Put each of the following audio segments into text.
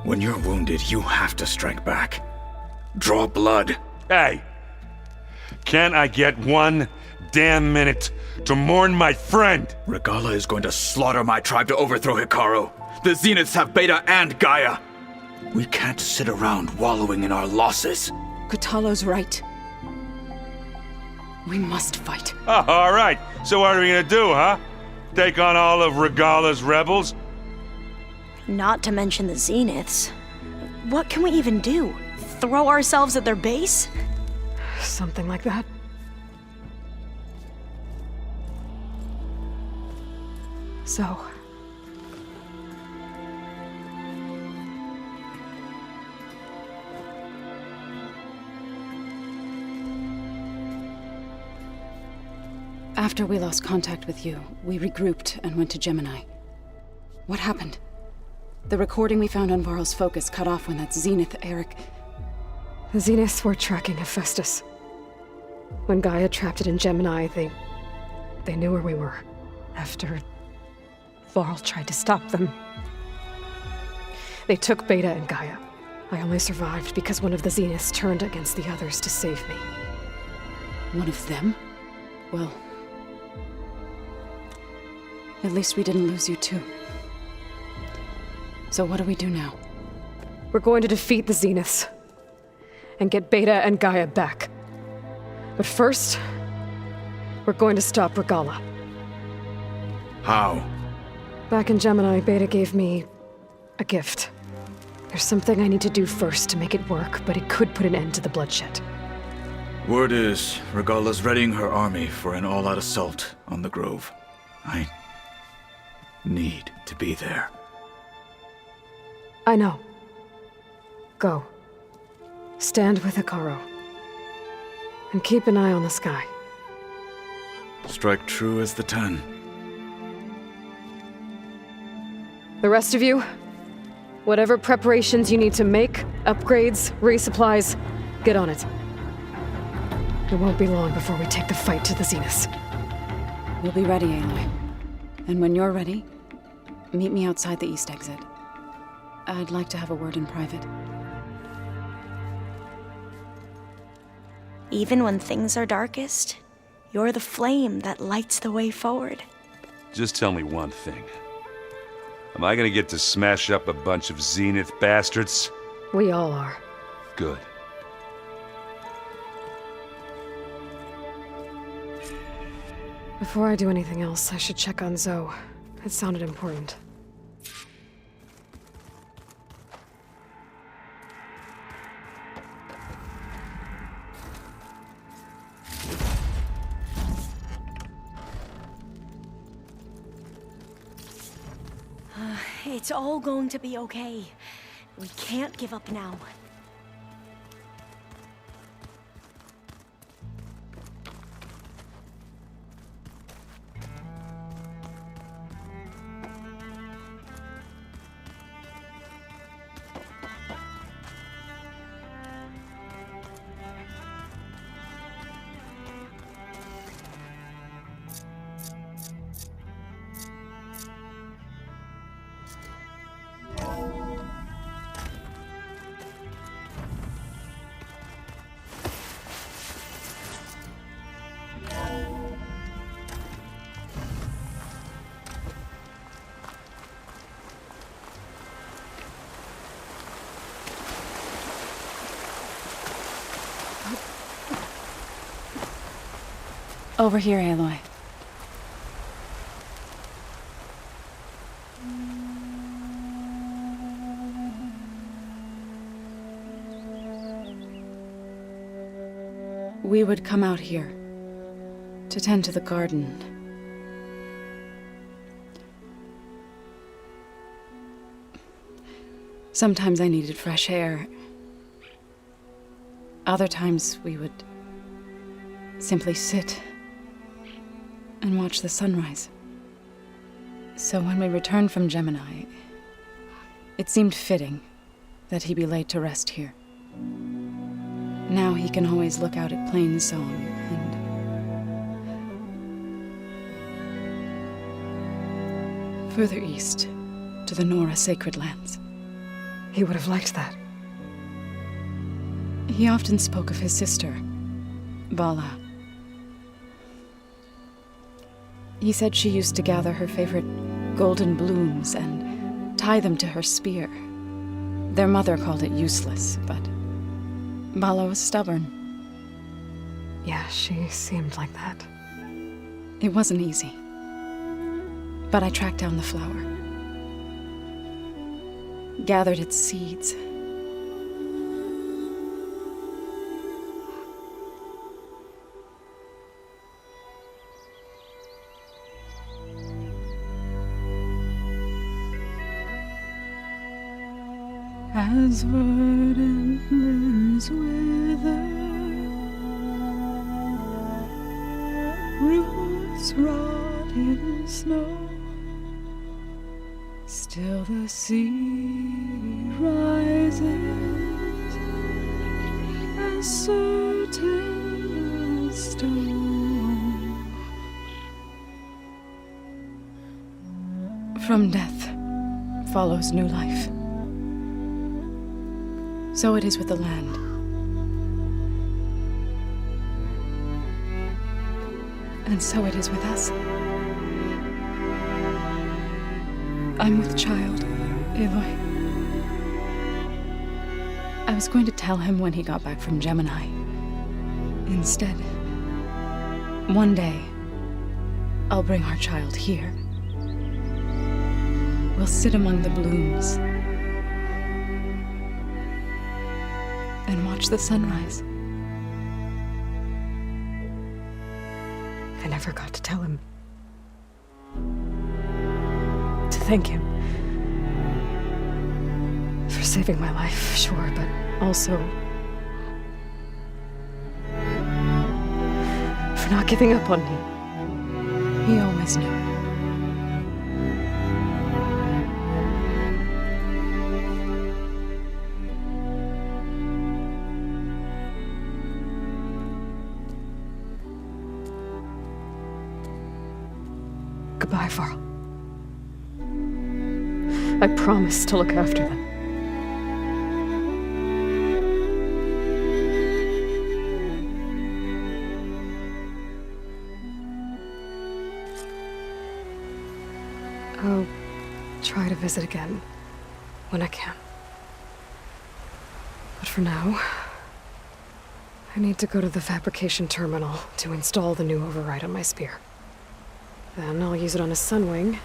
When you're wounded, you have to strike back. Draw blood. Hey! Can't I get one damn minute to mourn my friend? Regalla is going to slaughter my tribe to overthrow Hikaru. The Zeniths have Beta and Gaia. We can't sit around wallowing in our losses. Kotallo's right. We must fight. Oh, all right. So what are we gonna do, huh? Take on all of Regalla's rebels? Not to mention the Zeniths. What can we even do? Throw ourselves at their base? Something like that. So... After we lost contact with you, we regrouped and went to Gemini. What happened? The recording we found on Varl's focus cut off when that Zenith Eric... The Zeniths were tracking Hephaestus. When Gaia trapped it in Gemini, they knew where we were. After Varl tried to stop them. They took Beta and Gaia. I only survived because one of the Zeniths turned against the others to save me. One of them? Well... at least we didn't lose you too. So what do we do now? We're going to defeat the Zeniths. And get Beta and Gaia back. But first, we're going to stop Regalla. How? Back in Gemini, Beta gave me a gift. There's something I need to do first to make it work, but it could put an end to the bloodshed. Word is, Regalla's readying her army for an all-out assault on the Grove. I need to be there. I know. Go. Stand with Hikaru. And keep an eye on the sky. Strike true as the 10. The rest of you, whatever preparations you need to make, upgrades, resupplies, get on it. It won't be long before we take the fight to the Zeniths. We'll be ready, Aloy. And when you're ready, meet me outside the east exit. I'd like to have a word in private. Even when things are darkest, you're the flame that lights the way forward. Just tell me one thing. Am I gonna get to smash up a bunch of Zenith bastards? We all are. Good. Before I do anything else, I should check on Zoe. It sounded important. It's all going to be okay. We can't give up now. Over here, Aloy. We would come out here to tend to the garden. Sometimes I needed fresh air. Other times we would simply sit and watch the sunrise. So when we returned from Gemini, it seemed fitting that he be laid to rest here. Now he can always look out at Plainsong and further east to the Nora Sacred Lands. He would have liked that. He often spoke of his sister, Vala. He said she used to gather her favorite golden blooms and tie them to her spear. Their mother called it useless, but Vala was stubborn. Yeah, she seemed like that. It wasn't easy. But I tracked down the flower. Gathered its seeds. As verdant limbs wither, roots rot in snow, still the sea rises, as certain as stone. From death follows new life. So it is with the land. And so it is with us. I'm with child, Aloy. I was going to tell him when he got back from Gemini. Instead, one day, I'll bring our child here. We'll sit among the blooms and watch the sunrise. I never got to tell him. To thank him. For saving my life, sure, but also for not giving up on me. He always knew. Goodbye, Varl. I promise to look after them. I'll try to visit again when I can. But for now, I need to go to the fabrication terminal to install the new override on my spear. Then I'll use it on a Sunwing,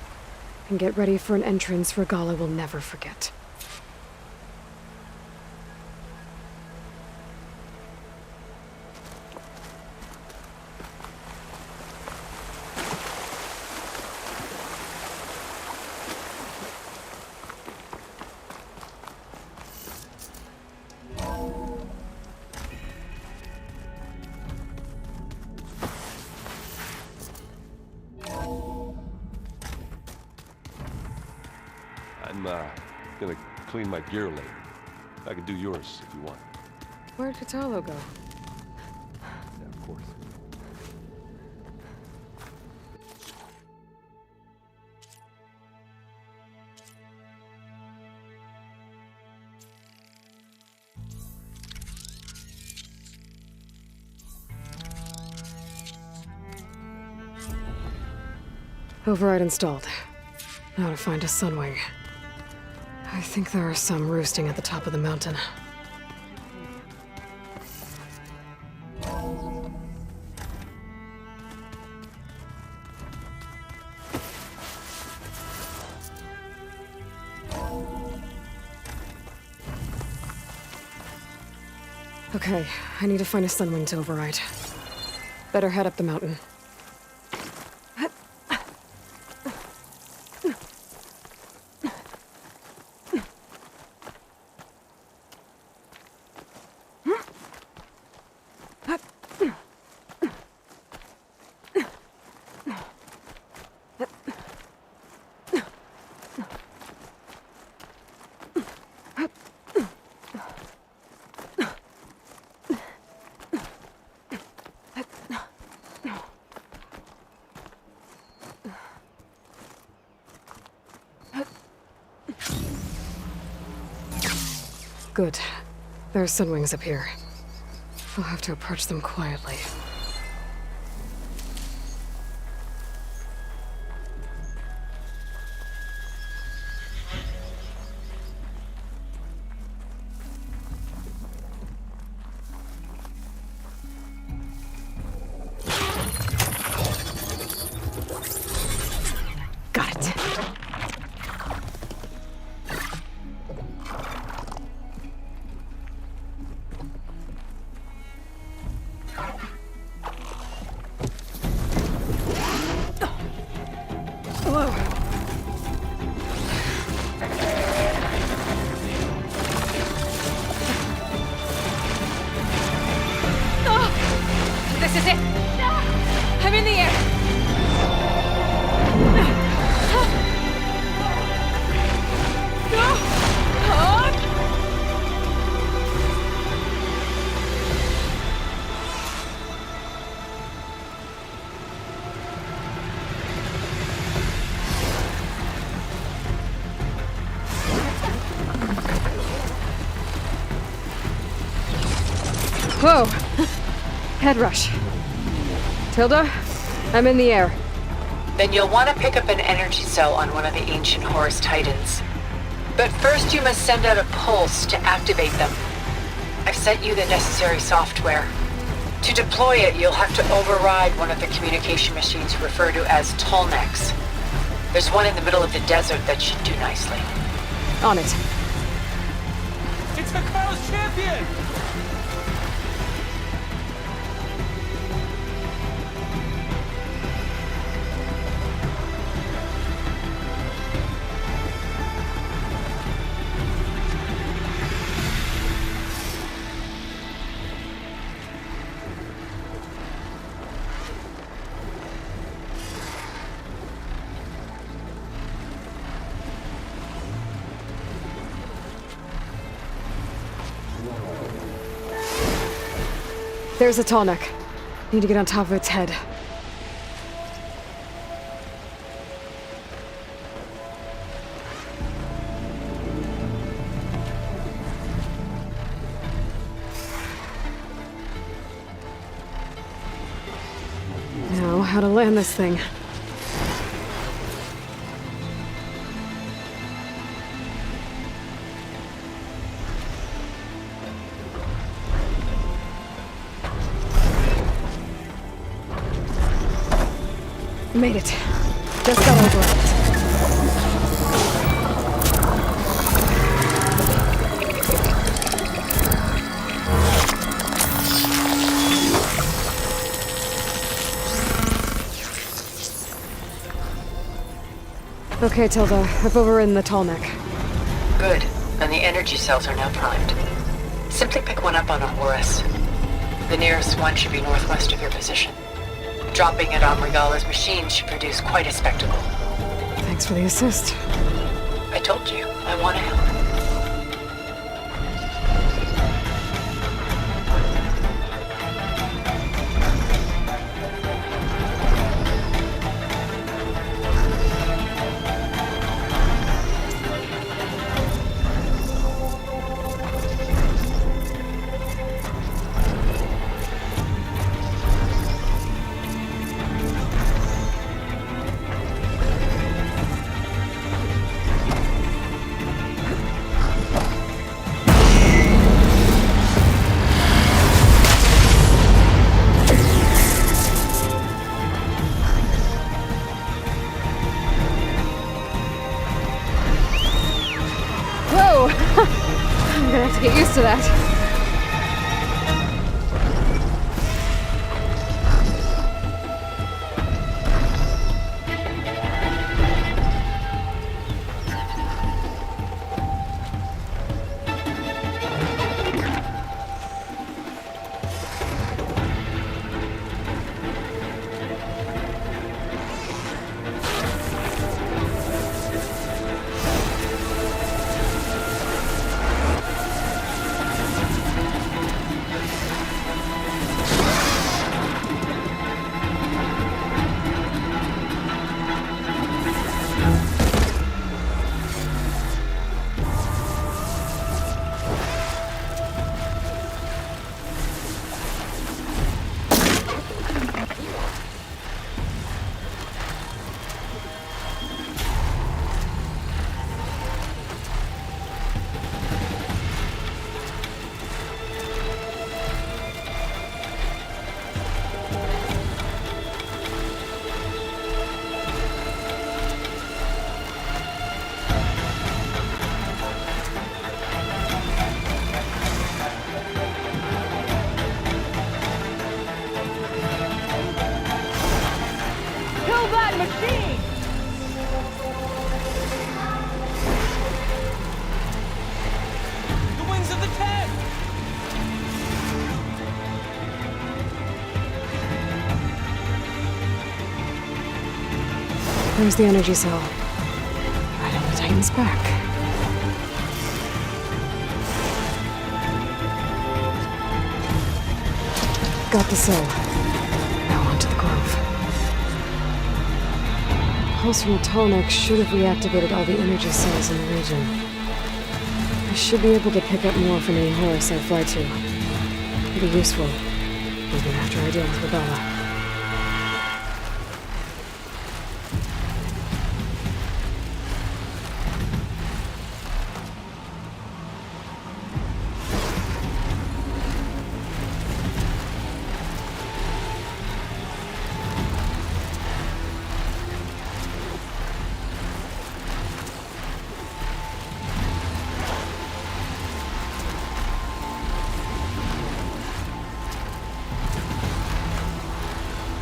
and get ready for an entrance Regalla will never forget. I'm gonna clean my gear later. I can do yours if you want. Where'd Kotallo go? Yeah, of course. Override installed. Now to find a Sunwing. I think there are some roosting at the top of the mountain. Okay, I need to find a Sunwing to override. Better head up the mountain. Good. There are Sunwings up here. I'll have to approach them quietly. Got it. This is it! I'm in the air! Whoa! Head rush. Tilda, I'm in the air. Then you'll want to pick up an energy cell on one of the ancient Horus Titans. But first you must send out a pulse to activate them. I've sent you the necessary software. To deploy it, you'll have to override one of the communication machines referred to as Tolnecs. There's one in the middle of the desert that should do nicely. On it. It's the Carl's champion! There's a Tallneck. Need to get on top of its head. Now, how to land this thing. Made it. Just got over it. Okay, Tilda. I've overridden the Tallneck. Good. And the energy cells are now primed. Simply pick one up on a Horus. The nearest one should be northwest of your position. Dropping it on Regalla's machine should produce quite a spectacle. Thanks for the assist. I told you, I want to help. Whoa! I'm gonna have to get used to that. There's the energy cell. Right on the Titan's back. Got the cell. Now onto the Grove. Pulse from the Tallneck should have reactivated all the energy cells in the region. I should be able to pick up more from any Horus I fly to. It'll be useful, even after I deal with Regalla.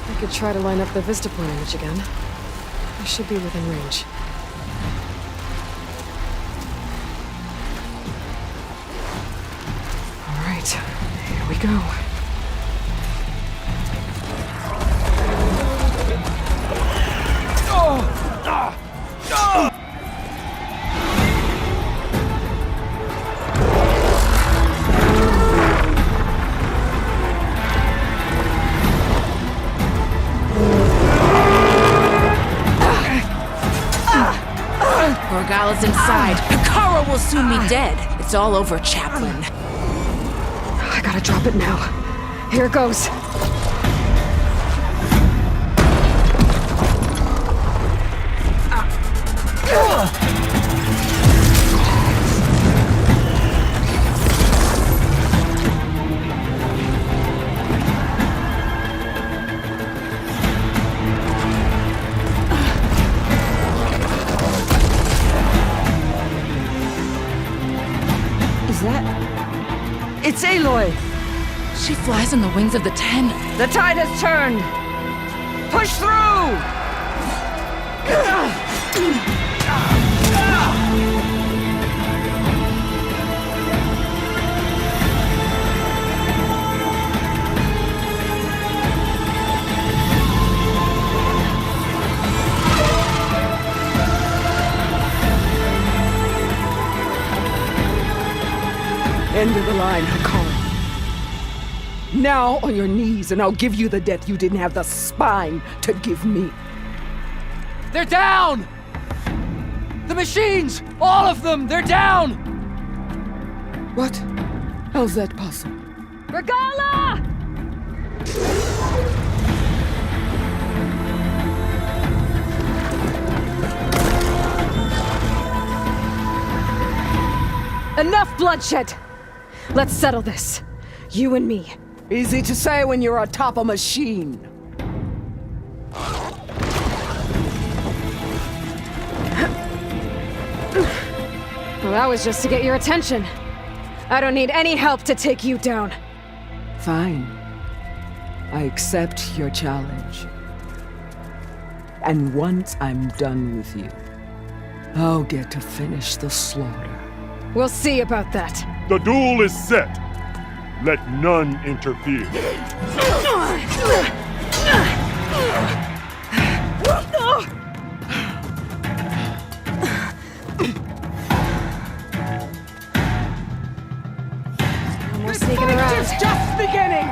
I could try to line up the Vista Point image again. I should be within range. All right, here we go. Regalla's inside. Hekara will soon be dead. It's all over, Chaplain. I gotta drop it now. Here it goes. It's Aloy! She flies on the wings of the Ten. The tide has turned! Push through! End of the line, Hekara. Now on your knees, and I'll give you the death you didn't have the spine to give me. They're down! The machines! All of them! They're down! What? How's that possible? Regalla! Enough bloodshed! Let's settle this. You and me. Easy to say when you're atop a machine. Well, that was just to get your attention. I don't need any help to take you down. Fine. I accept your challenge. And once I'm done with you, I'll get to finish the slaughter. We'll see about that. The duel is set. Let none interfere. We're sneaking around. It's just beginning!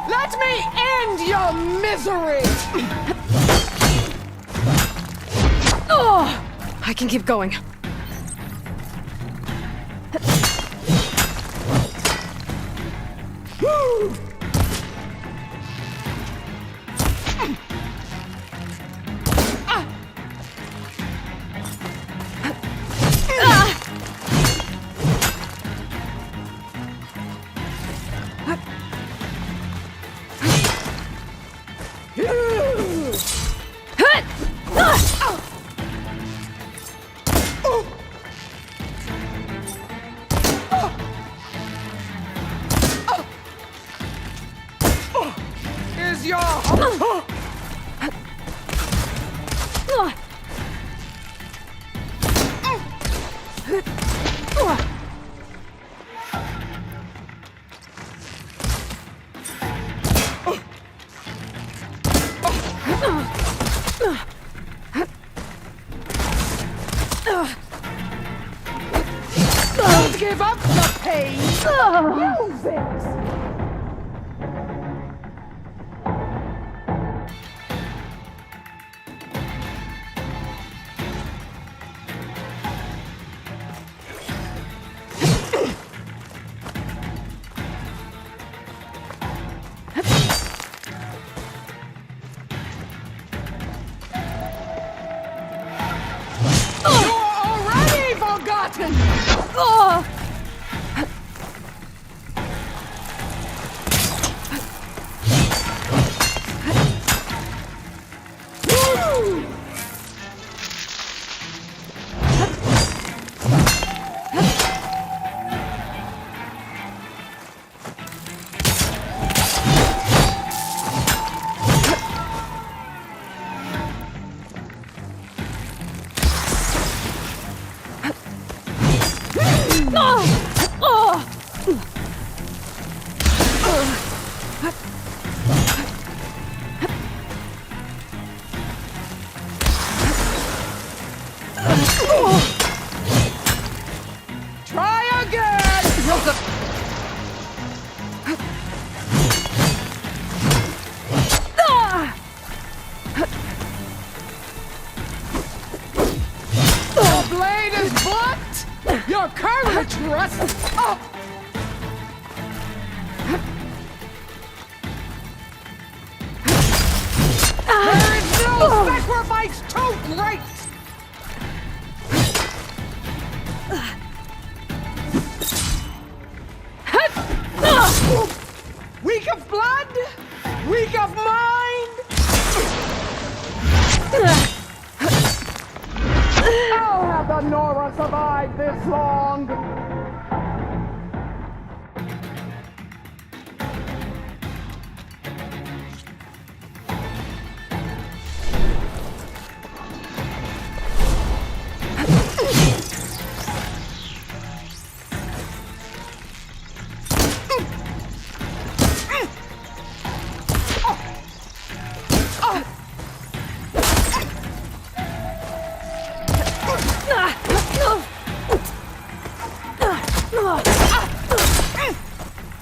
Let me end your misery! I can keep going. Don't give up the pain! Use it! You're already forgotten! Try again! The blade is blunt! Your courage rests up! There is no sacrifice too great! Weak of blood? Weak of mind? How have the Nora survived this long?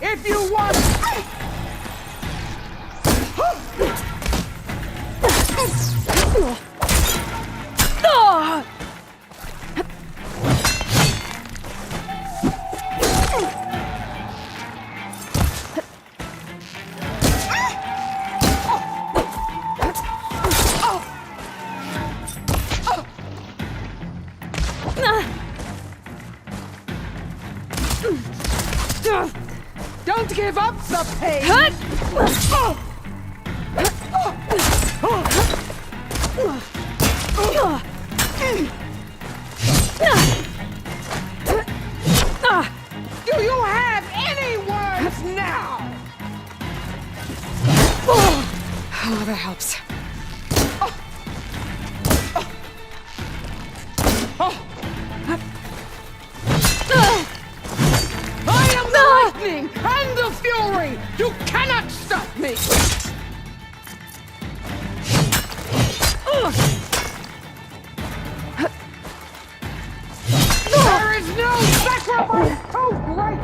If you want... Don't give up the pain! Do you have any words now? Oh, that helps. I am the lightning and the fury! You cannot stop me! There is no sacrifice too great!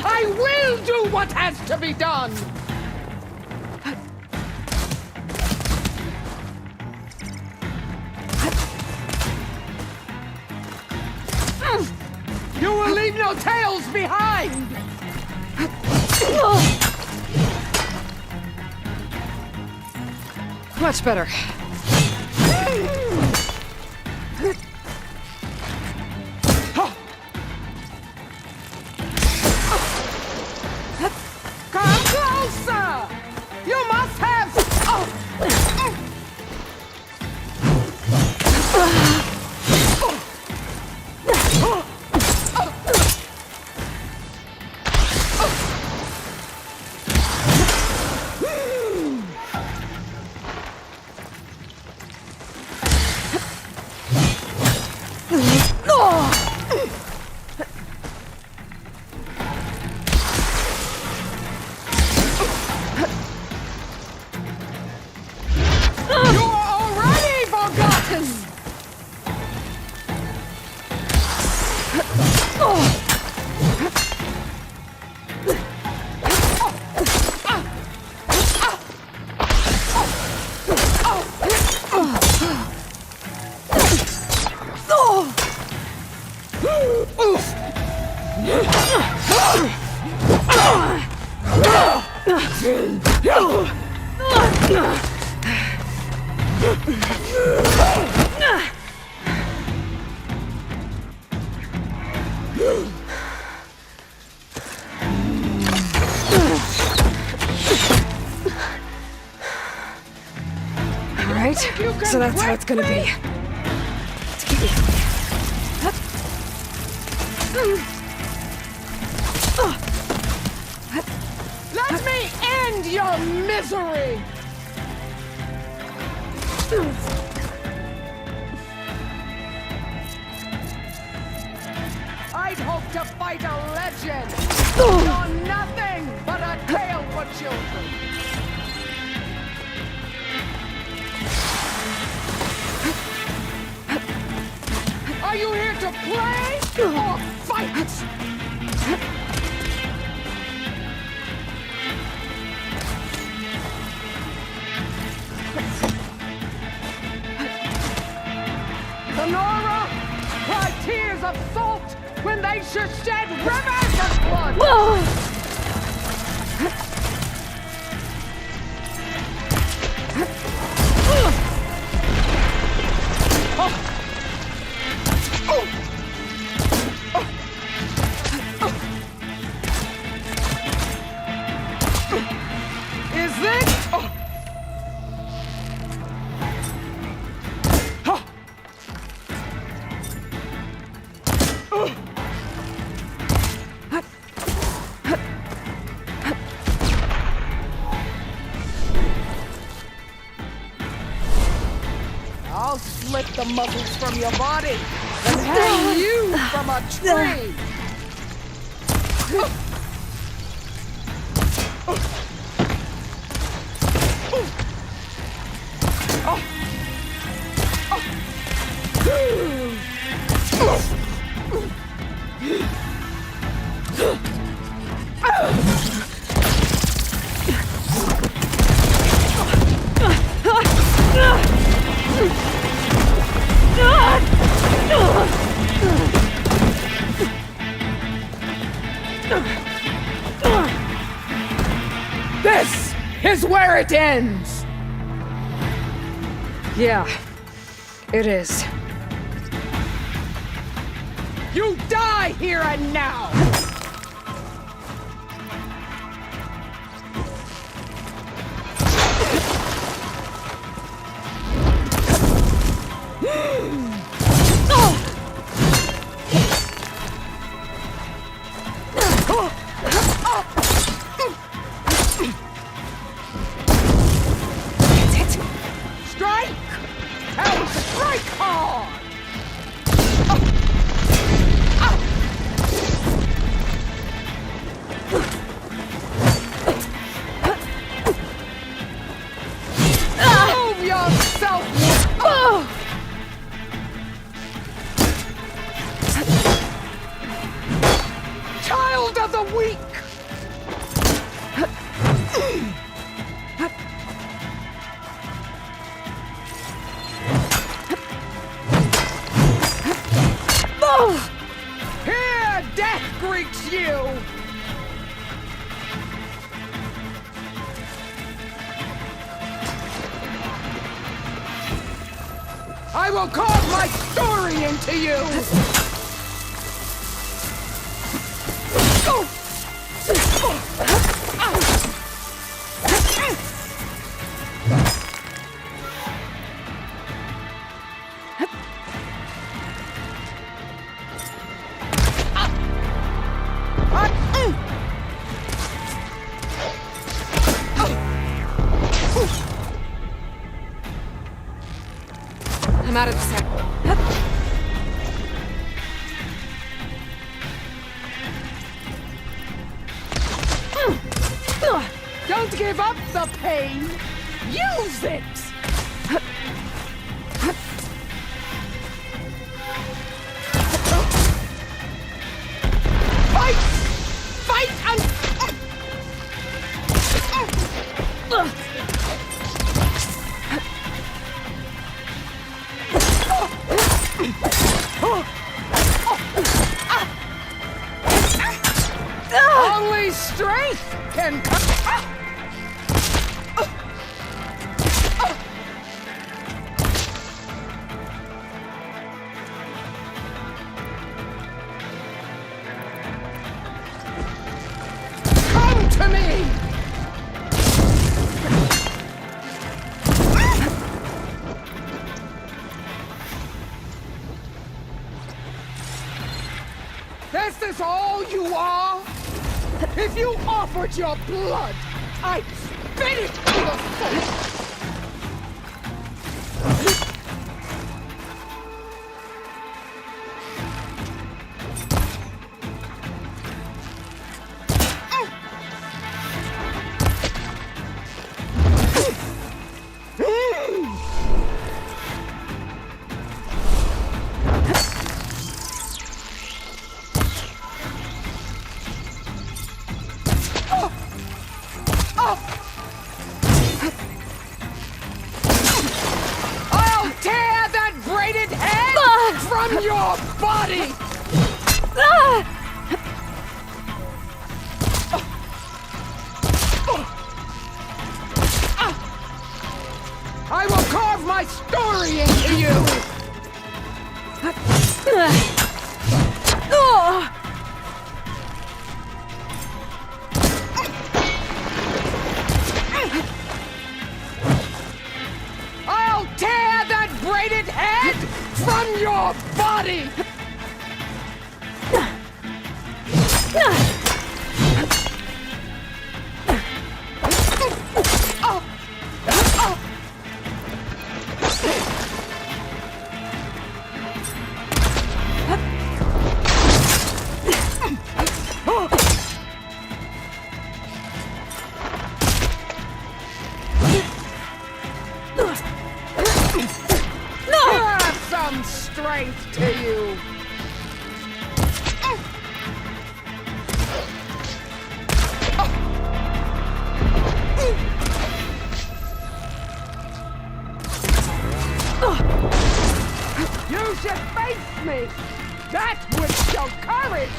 I will do what has to be done! You will leave no tales behind! Much better. Come closer! You must have... You're already forgotten! All right, so that's how it's gonna be. Let's keep it. Let me end your misery! I'd hoped to fight a legend! You're nothing but a tale for children! Are you here to play or fight? Honora, cry tears of salt when they should shed rivers of blood! Is this? I'll slit the muscles from your body and hang you from a tree! This is where it ends! Yeah, it is. You die here and now! Strike! And strike hard! I will carve my story into you! I'm out of the set. Don't give up the pain! Use it! Fight! Fight and... Only strength can come. Come to me! This is all you are? If you offered your blood, I'd spit it to the face! I'll tear that braided head from your body! I will carve my story into you! I'll tear that braided head from your body! Have some strength to you! You should face me! That would show courage!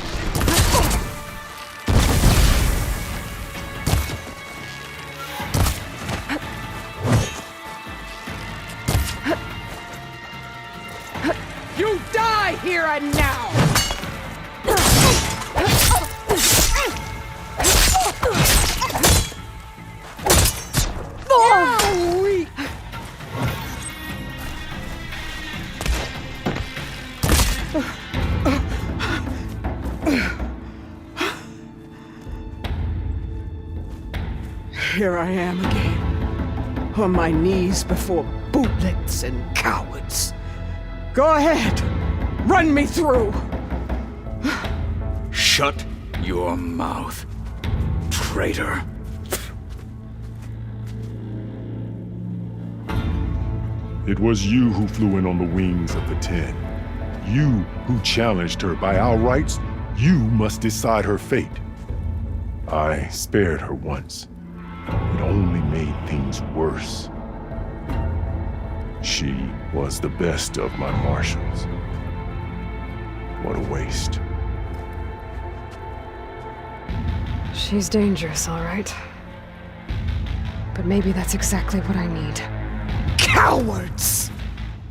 You die here and now! You're weak! Here I am again, on my knees before bootlets and cowards. Go ahead, run me through. Shut your mouth, traitor. It was you who flew in on the wings of the Ten. You who challenged her by our rights. You must decide her fate. I spared her once. It only made things worse. She was the best of my marshals. What a waste. She's dangerous, all right. But maybe that's exactly what I need. Cowards!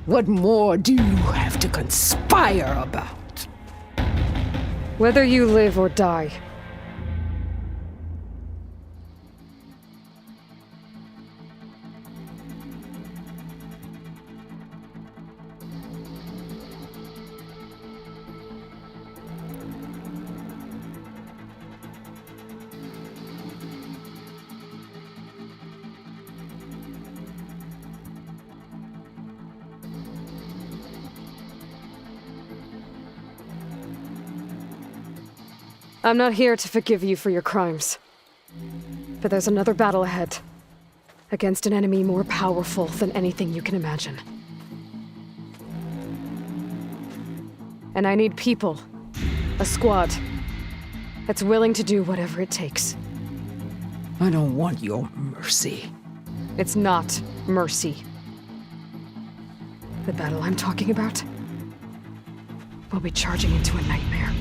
What more do you have to conspire about? Whether you live or die. I'm not here to forgive you for your crimes. But there's another battle ahead. Against an enemy more powerful than anything you can imagine. And I need people. A squad. That's willing to do whatever it takes. I don't want your mercy. It's not mercy. The battle I'm talking about will be charging into a nightmare.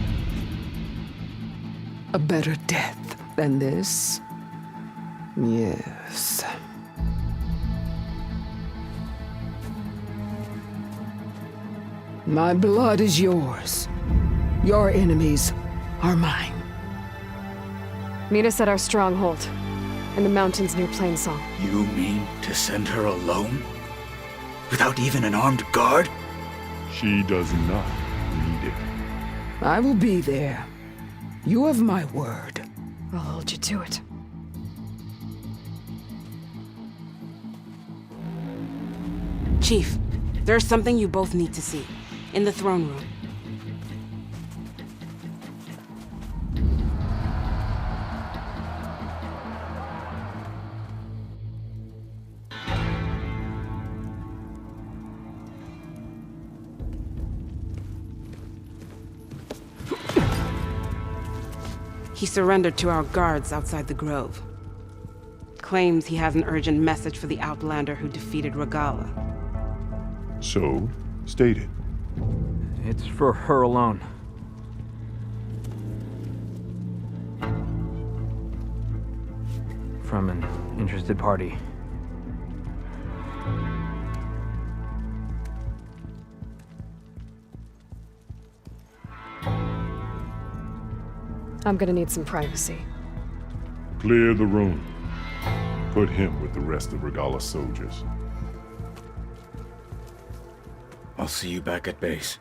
A better death than this? Yes. My blood is yours. Your enemies are mine. Meet us at our stronghold, in the mountains near Plainsong. You mean to send her alone? Without even an armed guard? She does not need it. I will be there. You have my word. I'll hold you to it. Chief, there's something you both need to see. In the throne room. He surrendered to our guards outside the grove. Claims he has an urgent message for the Outlander who defeated Regalla. So, state it. It's for her alone. From an interested party. I'm gonna need some privacy. Clear the room. Put him with the rest of Regalla's soldiers. I'll see you back at base.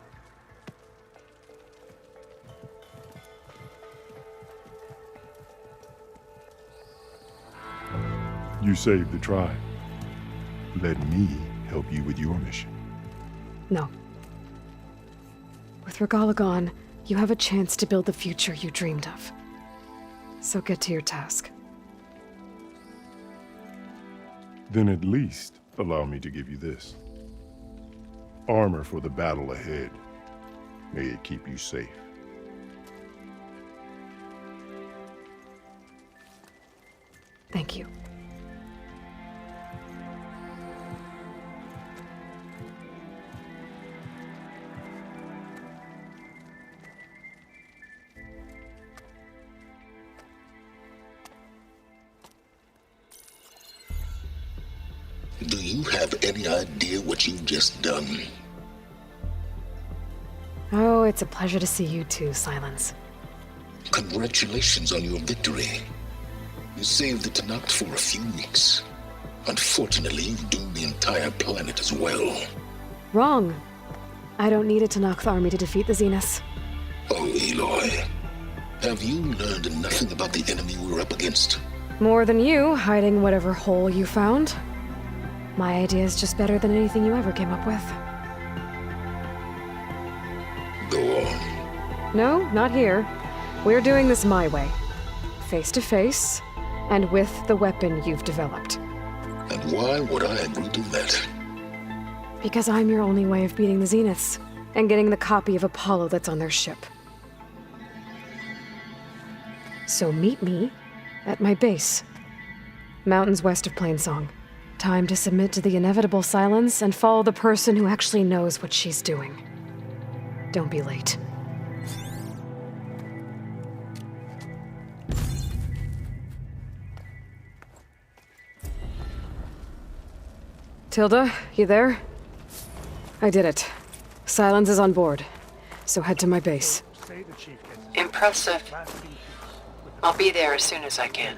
You saved the tribe. Let me help you with your mission. No. With Regalla gone, you have a chance to build the future you dreamed of. So get to your task. Then at least allow me to give you this. Armor for the battle ahead. May it keep you safe. Thank you. Do you have any idea what you've just done? Oh, it's a pleasure to see you too, Silence. Congratulations on your victory. You saved the Tenakth for a few weeks. Unfortunately, you've doomed the entire planet as well. Wrong. I don't need a Tenakth army to defeat the Zeniths. Oh, Aloy. Have you learned nothing about the enemy we're up against? More than you, hiding whatever hole you found. My idea is just better than anything you ever came up with. Go on. No, not here. We're doing this my way. Face to face, and with the weapon you've developed. And why would I agree to that? Because I'm your only way of beating the Zeniths, and getting the copy of Apollo that's on their ship. So meet me at my base. Mountains west of Plainsong. Time to submit to the inevitable silence and follow the person who actually knows what she's doing. Don't be late. Tilda, you there? I did it. Silence is on board. So head to my base. Impressive. I'll be there as soon as I can.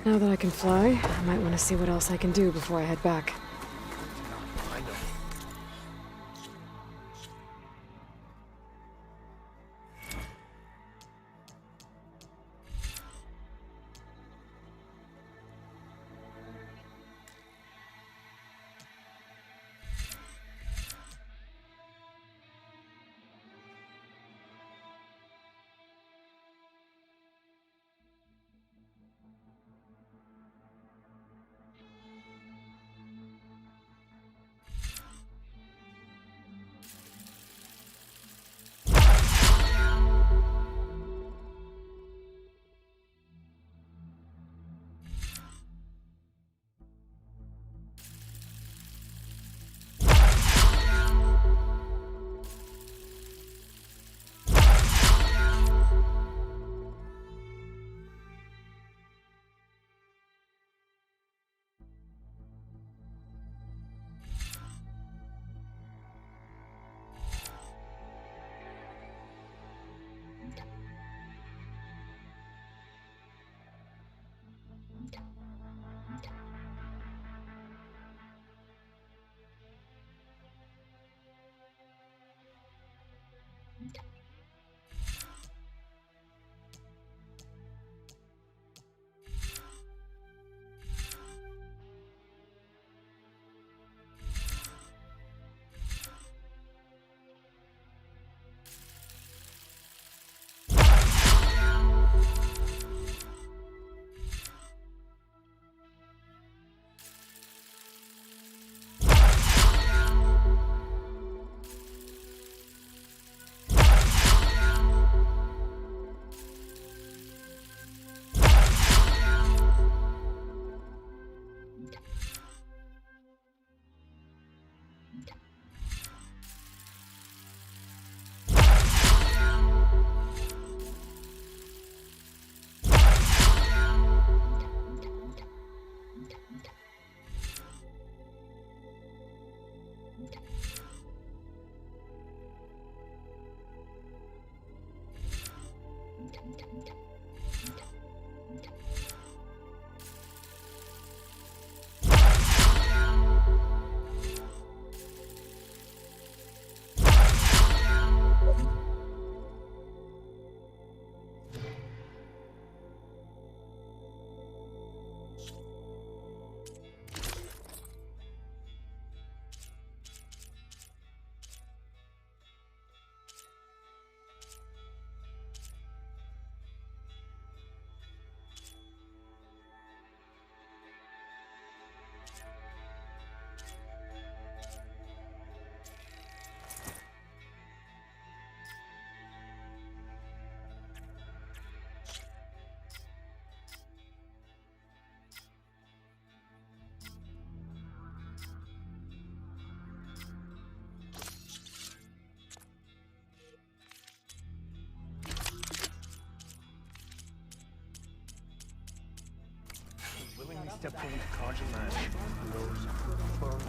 Now that I can fly, I might want to see what else I can do before I head back.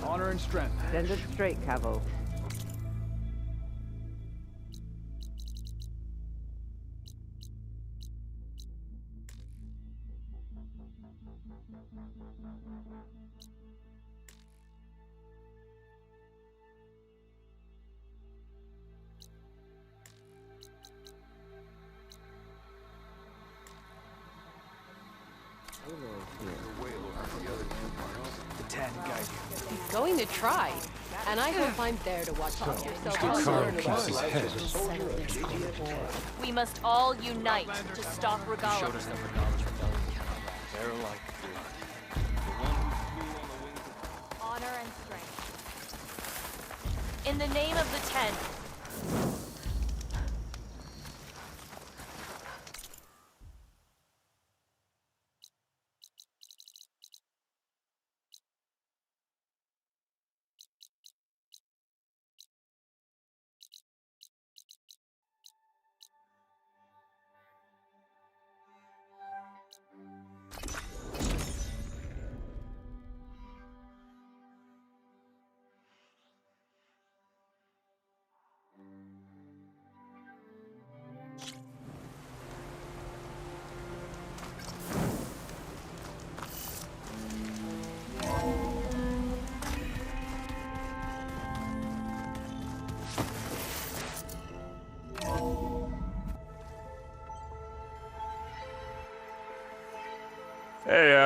Honor and strength. Send it straight, Cavo. The Ten guide you. He's going to try. And I hope I'm there to watch him yourself. We must all unite to stop Regala. Showed us that Regala's rebellion cannot rise. They're like blood. The one who flew on the wings of Honor and strength. In the name of the Ten.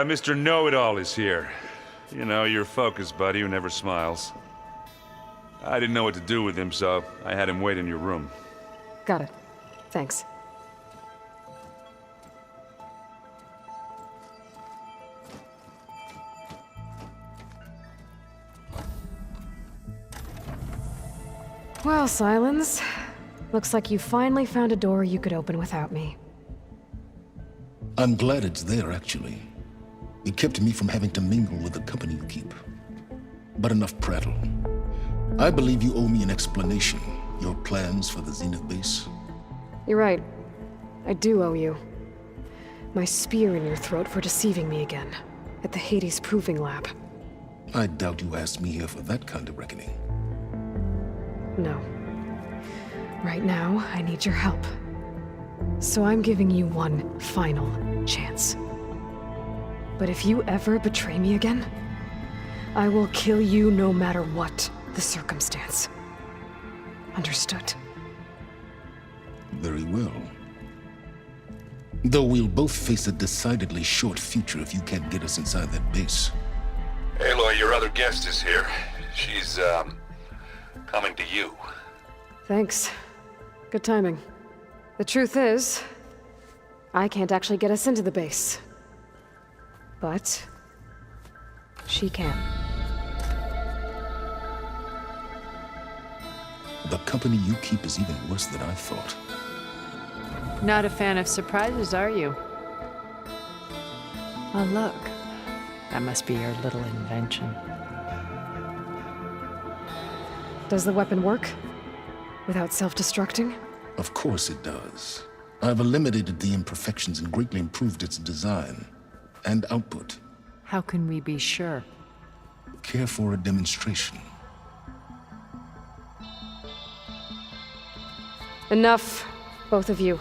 Mr. Know-It-All is here. You know, your focus buddy who never smiles. I didn't know what to do with him, so I had him wait in your room. Got it. Thanks. Well, Silence. Looks like you finally found a door you could open without me. I'm glad it's there, actually. It kept me from having to mingle with the company you keep. But enough prattle. I believe you owe me an explanation. Your plans for the Zenith base? You're right. I do owe you. My spear in your throat for deceiving me again. At the Hades Proving Lab. I doubt you asked me here for that kind of reckoning. No. Right now, I need your help. So I'm giving you one final chance. But if you ever betray me again, I will kill you no matter what the circumstance. Understood? Very well. Though we'll both face a decidedly short future if you can't get us inside that base. Aloy, your other guest is here. She's, coming to you. Thanks. Good timing. The truth is, I can't actually get us into the base. But she can. The company you keep is even worse than I thought. Not a fan of surprises, are you? Oh, look. That must be your little invention. Does the weapon work? Without self-destructing? Of course it does. I've eliminated the imperfections and greatly improved its design and output. How can we be sure? Care for a demonstration? Enough, both of you.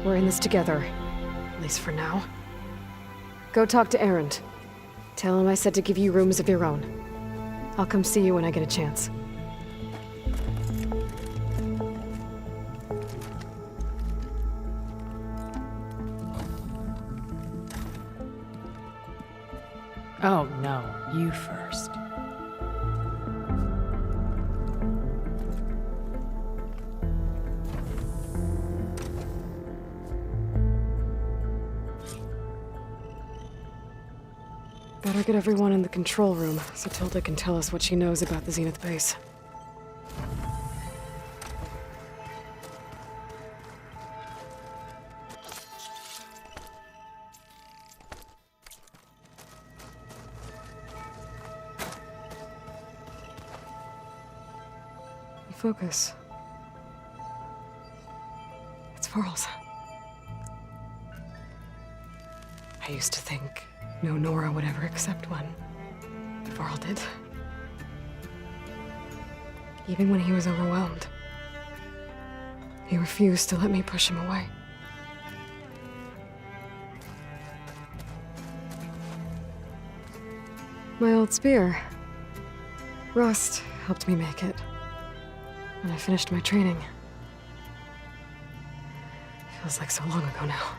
We're in this together, at least for now. Go talk to Erend. Tell him I said to give you rooms of your own. I'll come see you when I get a chance. Oh, no. You first. Better get everyone in the control room so Tilda can tell us what she knows about the Zenith base. Focus. It's Varl's. I used to think no Nora would ever accept one. Varl did. Even when he was overwhelmed. He refused to let me push him away. My old spear. Rust helped me make it. When I finished my training. Feels like so long ago now.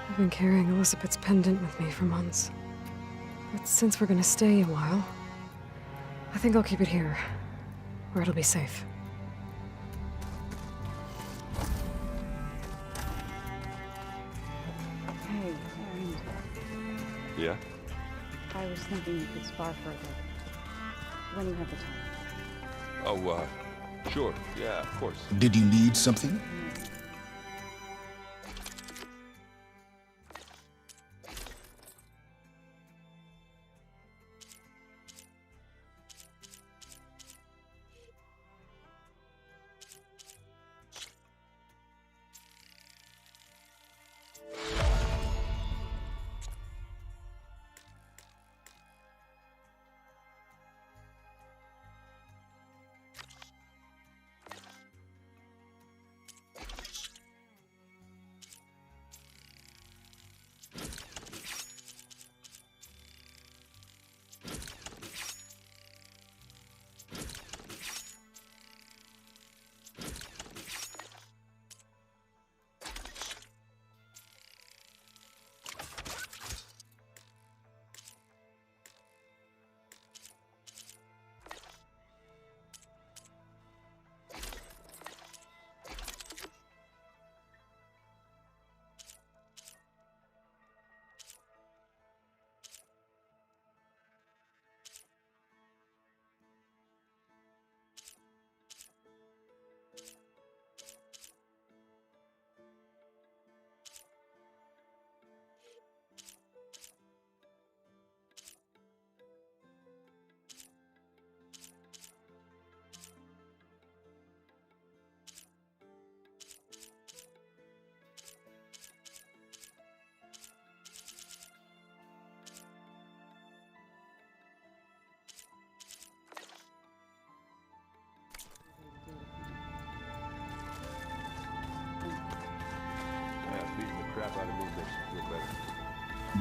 I've been carrying Elizabeth's pendant with me for months. But since we're gonna stay a while, I think I'll keep it here, where it'll be safe. Hey, Erend. Yeah? I was thinking you could spar further. When you have the time. Oh, sure. Yeah, of course. Did you need something?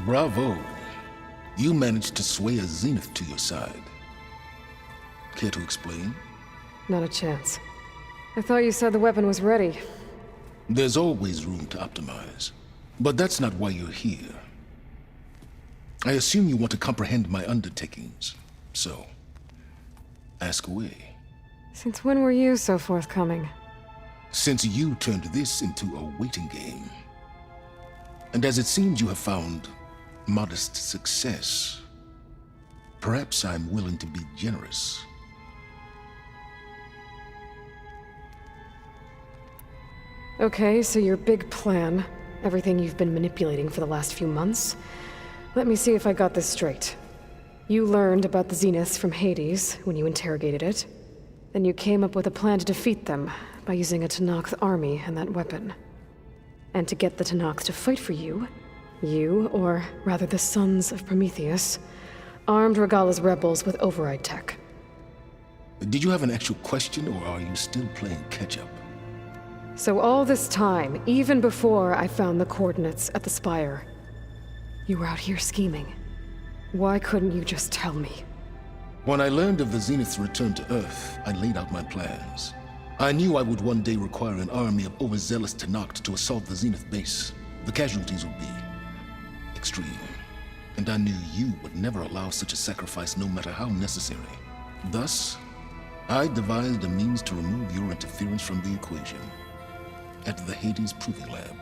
Bravo. You managed to sway a Zenith to your side. Care to explain? Not a chance. I thought you said the weapon was ready. There's always room to optimize. But that's not why you're here. I assume you want to comprehend my undertakings. So, ask away. Since when were you so forthcoming? Since you turned this into a waiting game. And as it seems you have found modest success, perhaps I'm willing to be generous. Okay, so your big plan, everything you've been manipulating for the last few months. Let me see if I got this straight. You learned about the Zeniths from Hades when you interrogated it. Then you came up with a plan to defeat them by using a Tenakth army and that weapon. And to get the Tenakth to fight for you, or rather the Sons of Prometheus, armed Regalla's rebels with override tech. Did you have an actual question, or are you still playing catch-up? So all this time, even before I found the coordinates at the Spire, you were out here scheming. Why couldn't you just tell me? When I learned of the Zenith's return to Earth, I laid out my plans. I knew I would one day require an army of overzealous Tenakth to assault the Zenith base. The casualties would be extreme. And I knew you would never allow such a sacrifice, no matter how necessary. Thus, I devised a means to remove your interference from the equation at the Hades Proving Lab.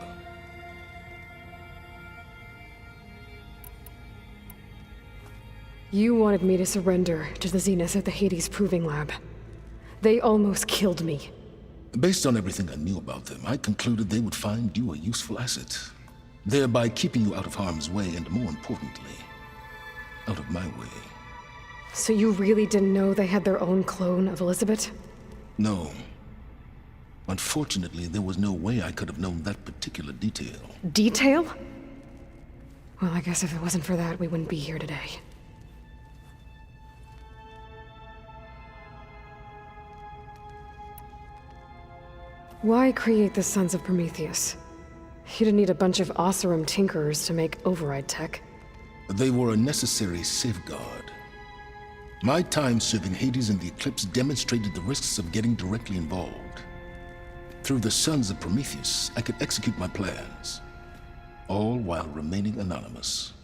You wanted me to surrender to the Zeniths at the Hades Proving Lab. They almost killed me. Based on everything I knew about them, I concluded they would find you a useful asset, thereby keeping you out of harm's way and, more importantly, out of my way. So you really didn't know they had their own clone of Elizabeth? No. Unfortunately, there was no way I could have known that particular detail. Detail? Well, I guess if it wasn't for that, we wouldn't be here today. Why create the Sons of Prometheus? You didn't need a bunch of Oseram tinkerers to make override tech. They were a necessary safeguard. My time serving Hades and the Eclipse demonstrated the risks of getting directly involved. Through the Sons of Prometheus, I could execute my plans, all while remaining anonymous.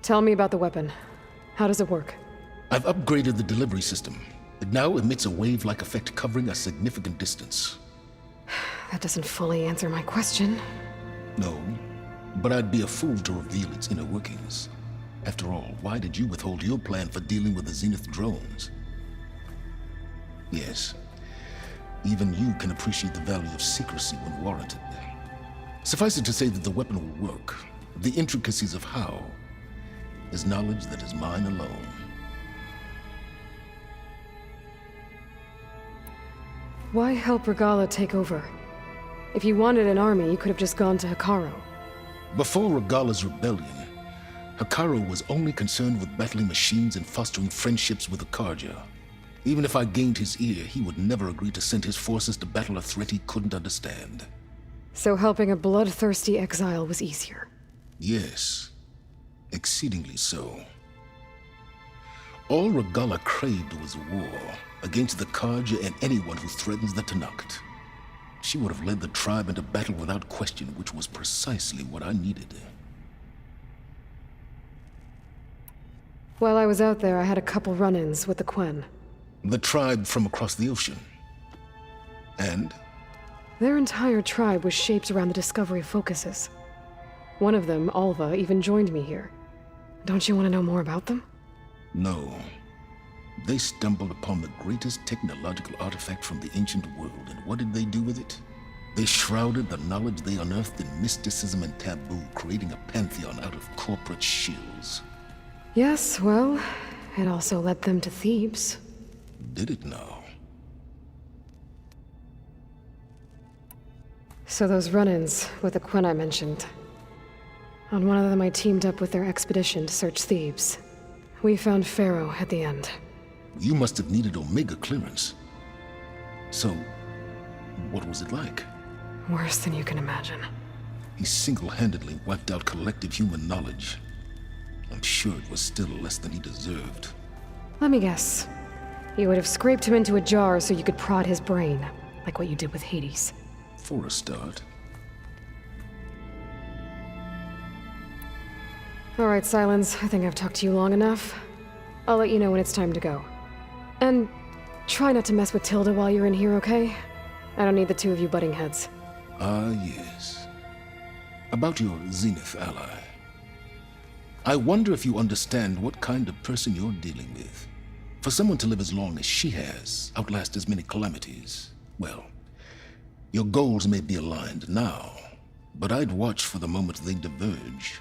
Tell me about the weapon. How does it work? I've upgraded the delivery system. It now emits a wave-like effect covering a significant distance. That doesn't fully answer my question. No, but I'd be a fool to reveal its inner workings. After all, why did you withhold your plan for dealing with the Zenith drones? Yes, even you can appreciate the value of secrecy when warranted. Suffice it to say that the weapon will work. The intricacies of how is knowledge that is mine alone. Why help Regalla take over? If you wanted an army, you could have just gone to Hekarro. Before Regalla's rebellion, Hekarro was only concerned with battling machines and fostering friendships with the Carja. Even if I gained his ear, he would never agree to send his forces to battle a threat he couldn't understand. So helping a bloodthirsty exile was easier? Yes. Exceedingly so. All Regalla craved was war against the Carja and anyone who threatens the Tenakth. She would have led the tribe into battle without question, which was precisely what I needed. While I was out there, I had a couple run-ins with the Quen. The tribe from across the ocean. And? Their entire tribe was shaped around the discovery of focuses. One of them, Alva, even joined me here. Don't you want to know more about them? No. They stumbled upon the greatest technological artifact from the ancient world, and what did they do with it? They shrouded the knowledge they unearthed in mysticism and taboo, creating a pantheon out of corporate shills. Yes, well, it also led them to Thebes. Did it now? So those run-ins with the Quen I mentioned. On one of them I teamed up with their expedition to search Thebes. We found Pharaoh at the end. You must have needed Omega clearance. So, what was it like? Worse than you can imagine. He single-handedly wiped out collective human knowledge. I'm sure it was still less than he deserved. Let me guess. You would have scraped him into a jar so you could prod his brain, like what you did with Hades. For a start. All right, Silence. I think I've talked to you long enough. I'll let you know when it's time to go. And try not to mess with Tilda while you're in here, okay? I don't need the two of you butting heads. Ah, yes. About your Zenith ally. I wonder if you understand what kind of person you're dealing with. For someone to live as long as she has, outlast as many calamities, well, your goals may be aligned now, but I'd watch for the moment they diverge.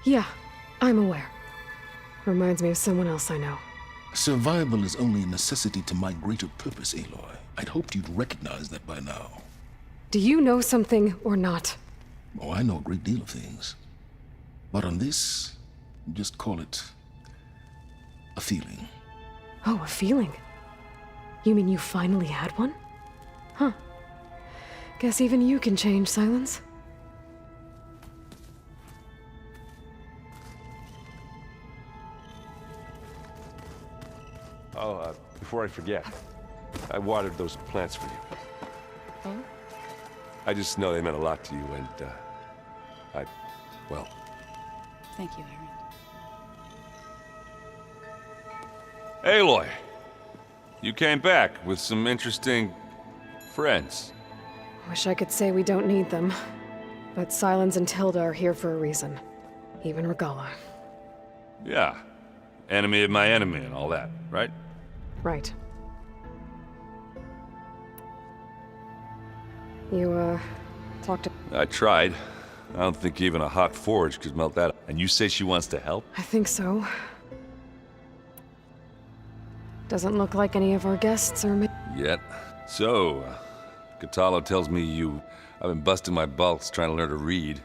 Yeah, I'm aware. Reminds me of someone else I know. Survival is only a necessity to my greater purpose, Aloy. I'd hoped you'd recognize that by now. Do you know something or not? Oh, I know a great deal of things. But on this, just call it a feeling. Oh, a feeling? You mean you finally had one? Huh. Guess even you can change, Silence. Oh, before I forget, I watered those plants for you. Oh? I just know they meant a lot to you, and, well... Thank you, Aaron. Aloy, you came back with some interesting friends. Wish I could say we don't need them. But Silence and Tilda are here for a reason. Even Regalla. Yeah. Enemy of my enemy and all that, right? Right. You, talked to... I tried. I don't think even a hot forge could melt that. And you say she wants to help? I think so. Doesn't look like any of our guests are... Yet. So, Kotallo tells me I've been busting my balls trying to learn to read.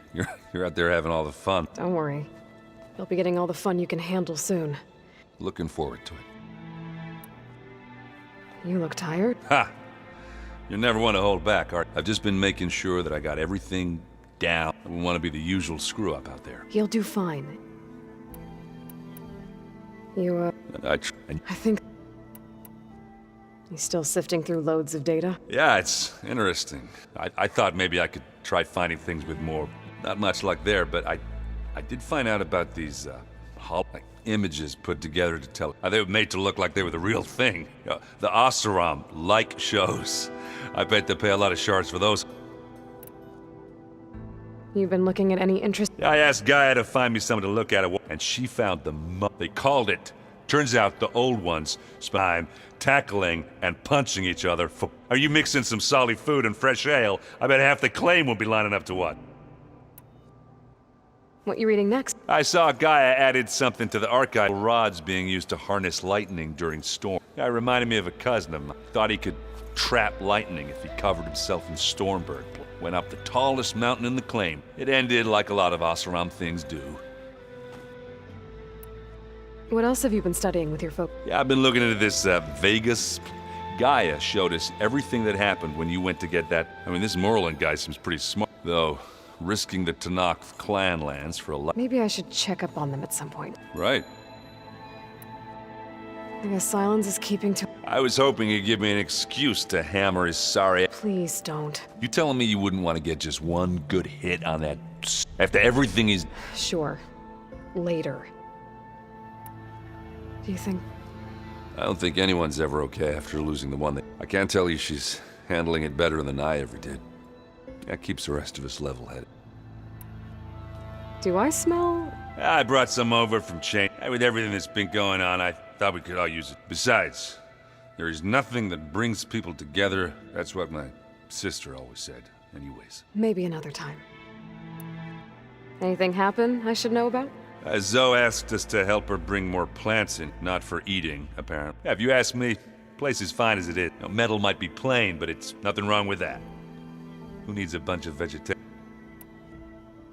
You're out there having all the fun. Don't worry. You'll be getting all the fun you can handle soon. Looking forward to it. You look tired. Ha! You never want to hold back, Art. I've just been making sure that I got everything down. I wouldn't want to be the usual screw-up out there. You'll do fine. You, I think... He's still sifting through loads of data? Yeah, it's interesting. I thought maybe I could try finding things with more... Not much luck there, but I did find out about these, like images put together to tell... They were made to look like they were the real thing. The Oseram-like shows. I bet they pay a lot of shards for those. You've been looking at any interest... I asked Gaia to find me someone to look at it, and she found they called it. Turns out the old ones spine, tackling and punching each other for... Are you mixing some solid food and fresh ale? I bet half the claim will be lining up to what? What you reading next? I saw Gaia added something to the archive. Rods being used to harness lightning during storm. Guy reminded me of a cousin of mine. Thought he could trap lightning if he covered himself in Stormbird. Went up the tallest mountain in the claim. It ended like a lot of Oseram things do. What else have you been studying with your folk? Yeah, I've been looking into this Vegas. Gaia showed us everything that happened when you went to get that. I mean, this Morlun guy seems pretty smart, though. Risking the Tanakh clan lands for a lot. Maybe I should check up on them at some point. Right. I guess Silence is keeping to... I was hoping he'd give me an excuse to hammer his sorry... Please don't. You telling me you wouldn't want to get just one good hit on that... After everything he's... Sure. Later. Do you think... I don't think anyone's ever okay after losing the one that... I can't tell you she's handling it better than I ever did. That keeps the rest of us level-headed. Do I smell I brought some over from Chain. With everything that's been going on, I thought we could all use it. Besides, there is nothing that brings people together. That's what my sister always said. Anyways. Maybe another time. Anything happen I should know about? Zoe asked us to help her bring more plants in, not for eating, apparently. Yeah, if you ask me, the place is fine as it is. You know, metal might be plain, but it's nothing wrong with that. Who needs a bunch of vegetarian?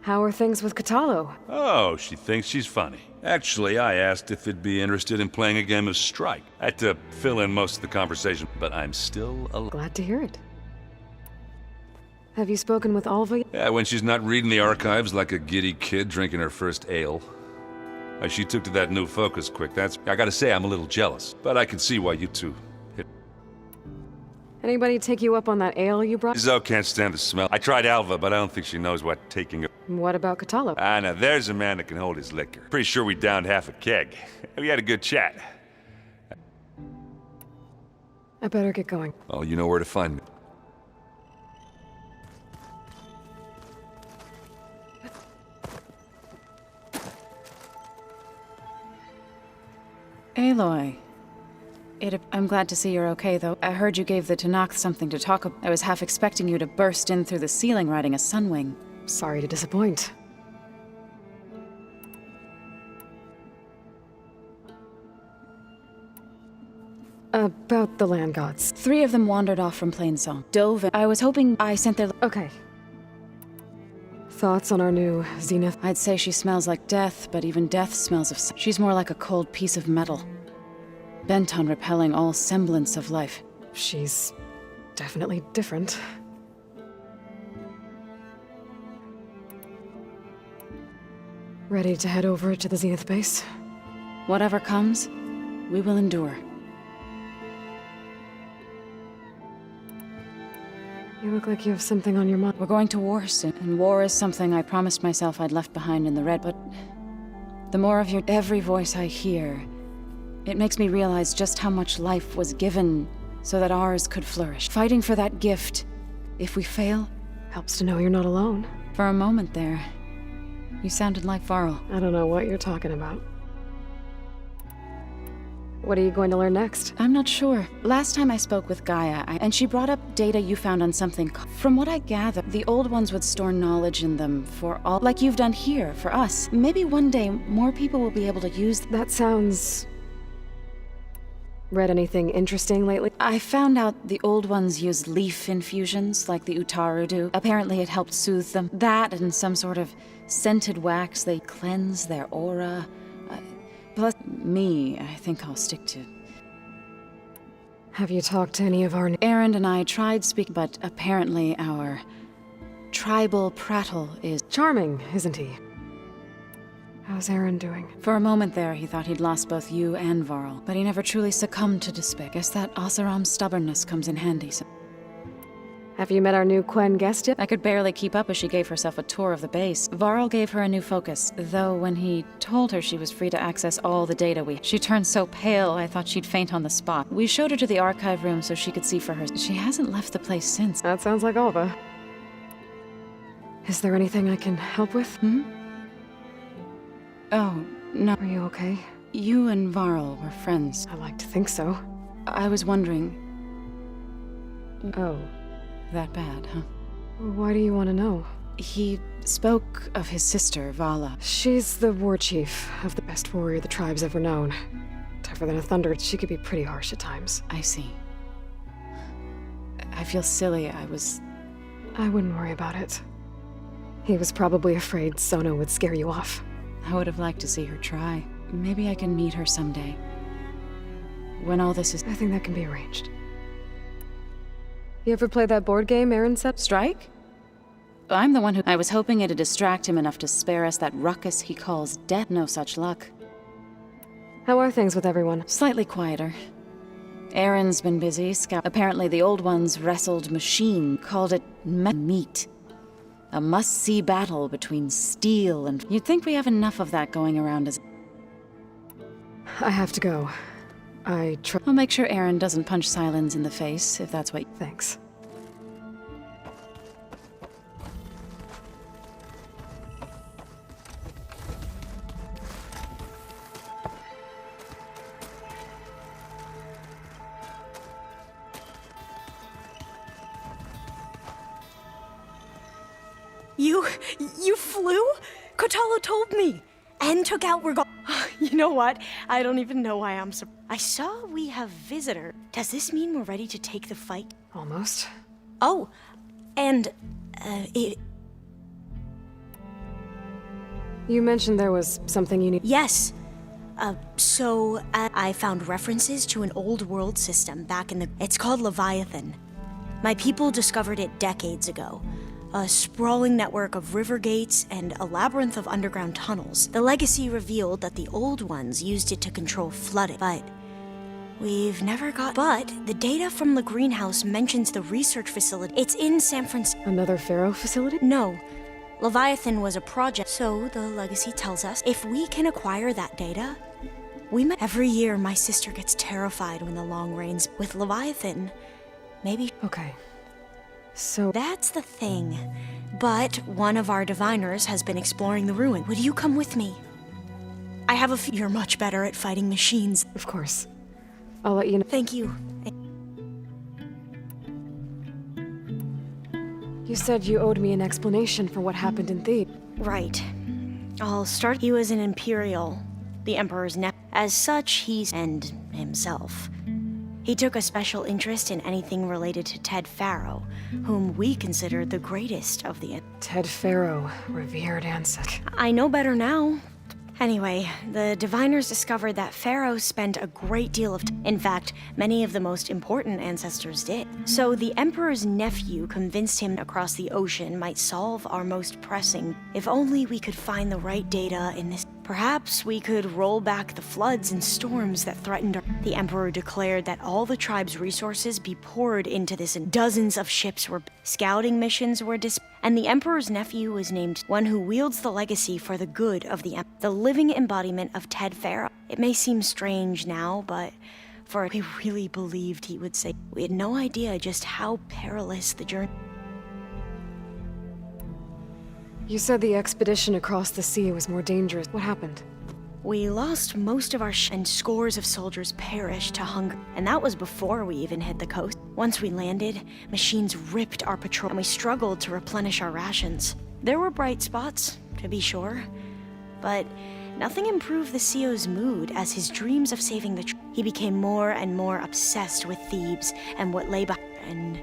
How are things with Katalo? Oh, she thinks she's funny. Actually, I asked if it'd be interested in playing a game of Strike. I had to fill in most of the conversation, but I'm still alive. Glad to hear it. Have you spoken with Alva? Yeah, when she's not reading the archives like a giddy kid drinking her first ale. She took to that new focus quick. I gotta say, I'm a little jealous. But I can see why you two hit. Anybody take you up on that ale you brought? Zoe can't stand the smell. I tried Alva, but I don't think she knows what taking a... What about Katalo? Now there's a man that can hold his liquor. Pretty sure we downed half a keg. We had a good chat. I better get going. Well, you know where to find me. Aloy. I'm glad to see you're okay, though. I heard you gave the Tenakth something to talk about. I was half expecting you to burst in through the ceiling riding a Sunwing. Sorry to disappoint. About the land gods. 3 of them wandered off from Plainsong. Dove, I was hoping I sent their... Okay. Thoughts on our new Zenith? I'd say she smells like death, but even death smells of... She's more like a cold piece of metal. Bent on repelling all semblance of life. She's definitely different. Ready to head over to the Zenith base? Whatever comes, we will endure. You look like you have something on your mind. We're going to war soon, and war is something I promised myself I'd left behind in the Red, but the more of your every voice I hear, it makes me realize just how much life was given so that ours could flourish. Fighting for that gift, if we fail... Helps to know you're not alone. For a moment there, you sounded like Varl. I don't know what you're talking about. What are you going to learn next? I'm not sure. Last time I spoke with Gaia, and she brought up data you found on something. From what I gather, the old ones would store knowledge in them for all, like you've done here, for us. Maybe one day, more people will be able to use... That sounds... Read anything interesting lately? I found out the old ones use leaf infusions, like the Utaru do. Apparently it helped soothe them. That and some sort of scented wax, they cleanse their aura. Plus, me, I think I'll stick to. Have you talked to any of our... Erend and I tried speaking, but apparently our tribal prattle is... Charming, isn't he? How's Erend doing? For a moment there, he thought he'd lost both you and Varl, but he never truly succumbed to despair. Guess that Oseram's stubbornness comes in handy. Have you met our new Quen guest yet? I could barely keep up as she gave herself a tour of the base. Varl gave her a new focus, though when he told her she was free to access all the data she turned so pale I thought she'd faint on the spot. We showed her to the archive room so she could see for herself. She hasn't left the place since. That sounds like Alva. Is there anything I can help with? Oh, no. Are you okay? You and Varl were friends. I like to think so. I was wondering... Oh. That bad, huh? Why do you want to know? He spoke of his sister, Vala. She's the war chief of the best warrior the tribe's ever known. Tougher than a thunder, she could be pretty harsh at times. I see. I feel silly. I wouldn't worry about it. He was probably afraid Sona would scare you off. I would have liked to see her try. Maybe I can meet her someday. When all this is... I think that can be arranged. You ever play that board game Erend said? Strike? I'm the one who... I was hoping it'd distract him enough to spare us that ruckus he calls death. No such luck. How are things with everyone? Slightly quieter. Erend's been busy. Apparently the old ones wrestled machine, called it meat. A must-see battle between steel and... You'd think we have enough of that going around as... I have to go. I'll make sure Erend doesn't punch Sylens in the face, if that's what... Thanks. You flew? Kotalo told me. And took out Regal. You know what? I don't even know why I'm surprised. I saw we have visitor. Does this mean we're ready to take the fight? Almost. Oh, and, You mentioned there was something you need. Yes. I found references to an old world system back in the... It's called Leviathan. My people discovered it decades ago. A sprawling network of river gates and a labyrinth of underground tunnels. The legacy revealed that the old ones used it to control flooding, but we've never got... But the data from the greenhouse mentions the research facility. It's in San Francisco. Another Pharaoh facility? No. Leviathan was a project, so the legacy tells us if we can acquire that data, we might... Every year, my sister gets terrified when the long rains. With Leviathan, maybe... Okay. So... That's the thing. But one of our diviners has been exploring the ruin. Would you come with me? I have a few... You're much better at fighting machines. Of course. I'll let you know. Thank you. You said you owed me an explanation for what happened in Thebes. Right. I'll start. He was an Imperial, the Emperor's nephew. As such, he's... and himself. He took a special interest in anything related to Ted Faro, whom we consider the greatest of the... Ted Faro, revered ancestor. I know better now. Anyway, the diviners discovered that Pharaoh spent a great deal of in fact, many of the most important ancestors did. So the Emperor's nephew convinced him across the ocean might solve our most pressing. If only we could find the right data in this... Perhaps we could roll back the floods and storms that threatened our... The Emperor declared that all the tribe's resources be poured into this, and dozens of ships were... Scouting missions were and the Emperor's nephew was named one who wields the legacy for the good of the the living embodiment of Ted Faro. It may seem strange now, but for we really believed he would say. We had no idea just how perilous the journey... You said the expedition across the sea was more dangerous. What happened? We lost most of our and scores of soldiers perished to hunger. And that was before we even hit the coast. Once we landed, machines ripped our patrol and we struggled to replenish our rations. There were bright spots, to be sure. But nothing improved the CEO's mood as his dreams of saving the he became more and more obsessed with Thebes and what lay behind, and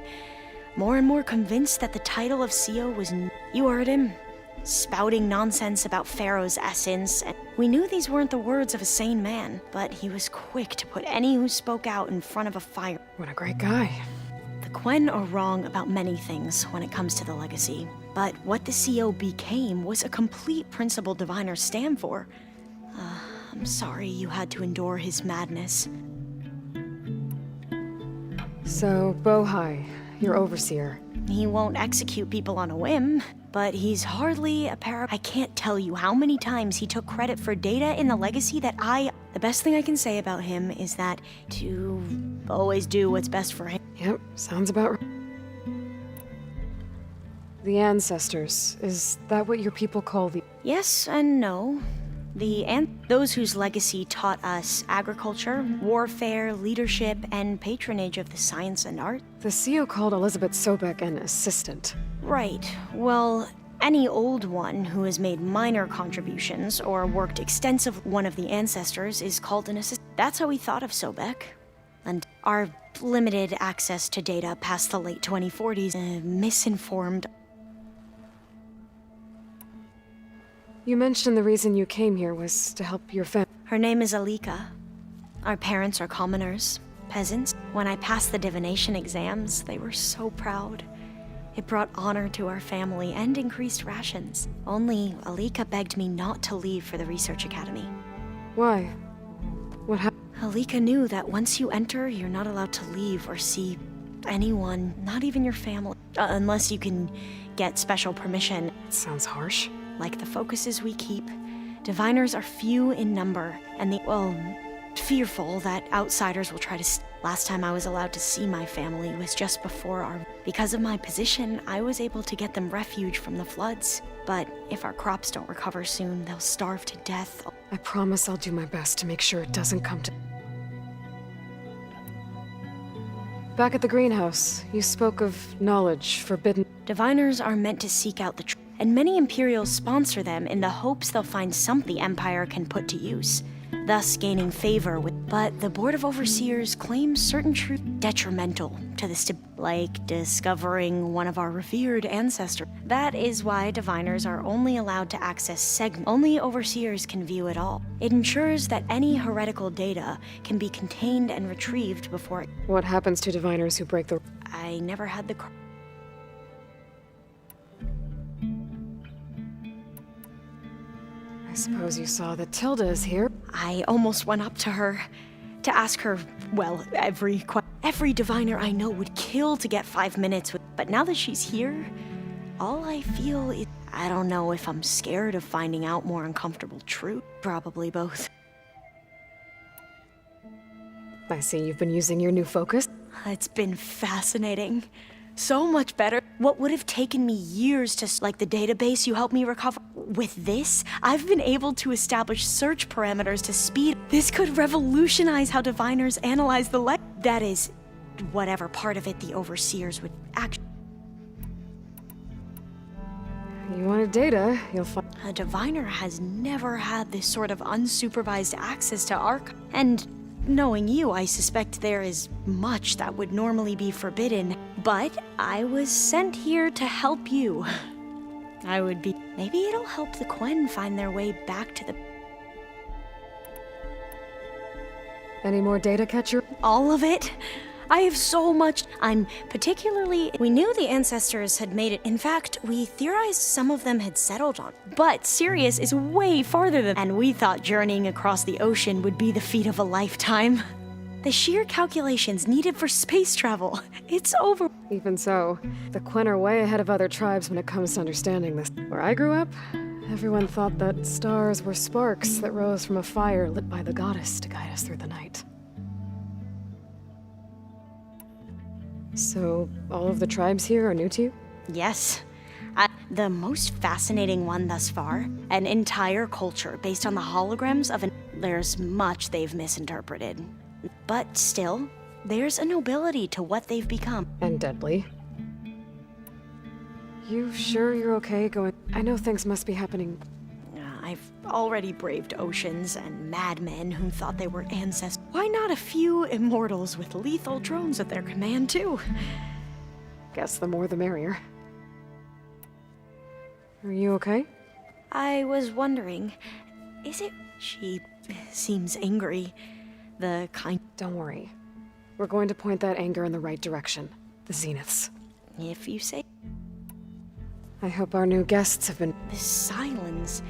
more convinced that the title of CEO was... You heard him. Spouting nonsense about Pharaoh's essence, and we knew these weren't the words of a sane man, but he was quick to put any who spoke out in front of a fire. What a great guy. The Quen are wrong about many things when it comes to the legacy, but what the CEO became was a complete principle diviners stand for. I'm sorry you had to endure his madness. So, Bohai, your overseer. He won't execute people on a whim, but he's hardly a I can't tell you how many times he took credit for data in the legacy that The best thing I can say about him is that to always do what's best for him. Yep, sounds about right. The ancestors, is that what your people call the... Yes and no. Those whose legacy taught us agriculture, warfare, leadership, and patronage of the science and art. The CEO called Elizabeth Sobek an assistant. Right. Well, any old one who has made minor contributions or worked extensively one of the ancestors is called an assistant. That's how we thought of Sobek. And our limited access to data past the late 2040s misinformed. You mentioned the reason you came here was to help your family. Her name is Alika. Our parents are commoners, peasants. When I passed the divination exams, they were so proud. It brought honor to our family and increased rations. Only Alika begged me not to leave for the research academy. Why? What happened? Alika knew that once you enter, you're not allowed to leave or see anyone, not even your family, unless you can get special permission. It sounds harsh. Like the focuses we keep, diviners are few in number, and fearful that outsiders will try to... Last time I was allowed to see my family was just before our... Because of my position, I was able to get them refuge from the floods. But if our crops don't recover soon, they'll starve to death. I promise I'll do my best to make sure it doesn't come to... Back at the greenhouse, you spoke of knowledge forbidden. Diviners are meant to seek out the truth. and many Imperials sponsor them in the hopes they'll find something the Empire can put to use, thus gaining favor with. But the Board of Overseers claims certain truths detrimental to the like discovering one of our revered ancestors. That is why diviners are only allowed to access segments. Only Overseers can view it all. It ensures that any heretical data can be contained and retrieved before. What happens to diviners who break the... I never had the... I suppose you saw that Tilda is here. I almost went up to her to ask her, well, every diviner I know would kill to get 5 minutes with, but now that she's here, all I feel is, I don't know if I'm scared of finding out more uncomfortable truth. Probably both. I see you've been using your new focus. It's been fascinating. So much better. What would have taken me years to, like the database you helped me recover. With this, I've been able to establish search parameters to speed. This could revolutionize how diviners analyze the that is, whatever part of it the Overseers would actually. You wanted data, you'll find. A diviner has never had this sort of unsupervised access to archive. And knowing you, I suspect there is much that would normally be forbidden. But I was sent here to help you. I would be... Maybe it'll help the Quen find their way back to the... Any more data, Catcher? All of it? I have so much. I'm particularly... We knew the ancestors had made it. In fact, we theorized some of them had settled on. But Sirius is way farther than... And we thought journeying across the ocean would be the feat of a lifetime. The sheer calculations needed for space travel. It's over. Even so, the Quen are way ahead of other tribes when it comes to understanding this. Where I grew up, everyone thought that stars were sparks that rose from a fire lit by the goddess to guide us through the night. So, all of the tribes here are new to you? Yes. The most fascinating one thus far, an entire culture based on the holograms of an... There's much they've misinterpreted. But still, there's a nobility to what they've become. And deadly. You sure you're okay going... I know things must be happening. I've already braved oceans and madmen who thought they were ancestors. Why not a few immortals with lethal drones at their command, too? Guess the more the merrier. Are you okay? I was wondering, is it... She seems angry. The kind... Don't worry. We're going to point that anger in the right direction. The Zeniths. If you say... I hope our new guests have been... The Silence...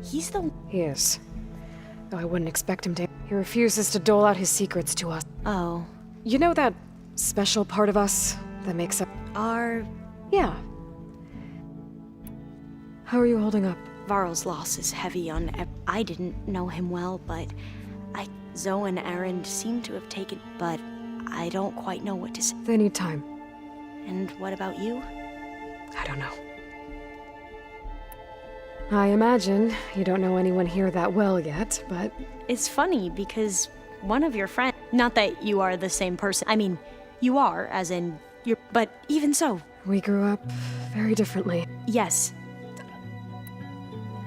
He's the... He is. Though I wouldn't expect him to. He refuses to dole out his secrets to us. Oh. You know that special part of us that makes up... Our... Yeah. How are you holding up? Varl's loss is heavy on... I didn't know him well, but... Zoe and Erend seem to have taken... But I don't quite know what to say. They need time. And what about you? I don't know. I imagine you don't know anyone here that well yet, but... It's funny, because one of your friends... Not that you are the same person. I mean, you are, as in... You're... But even so... We grew up very differently. Yes.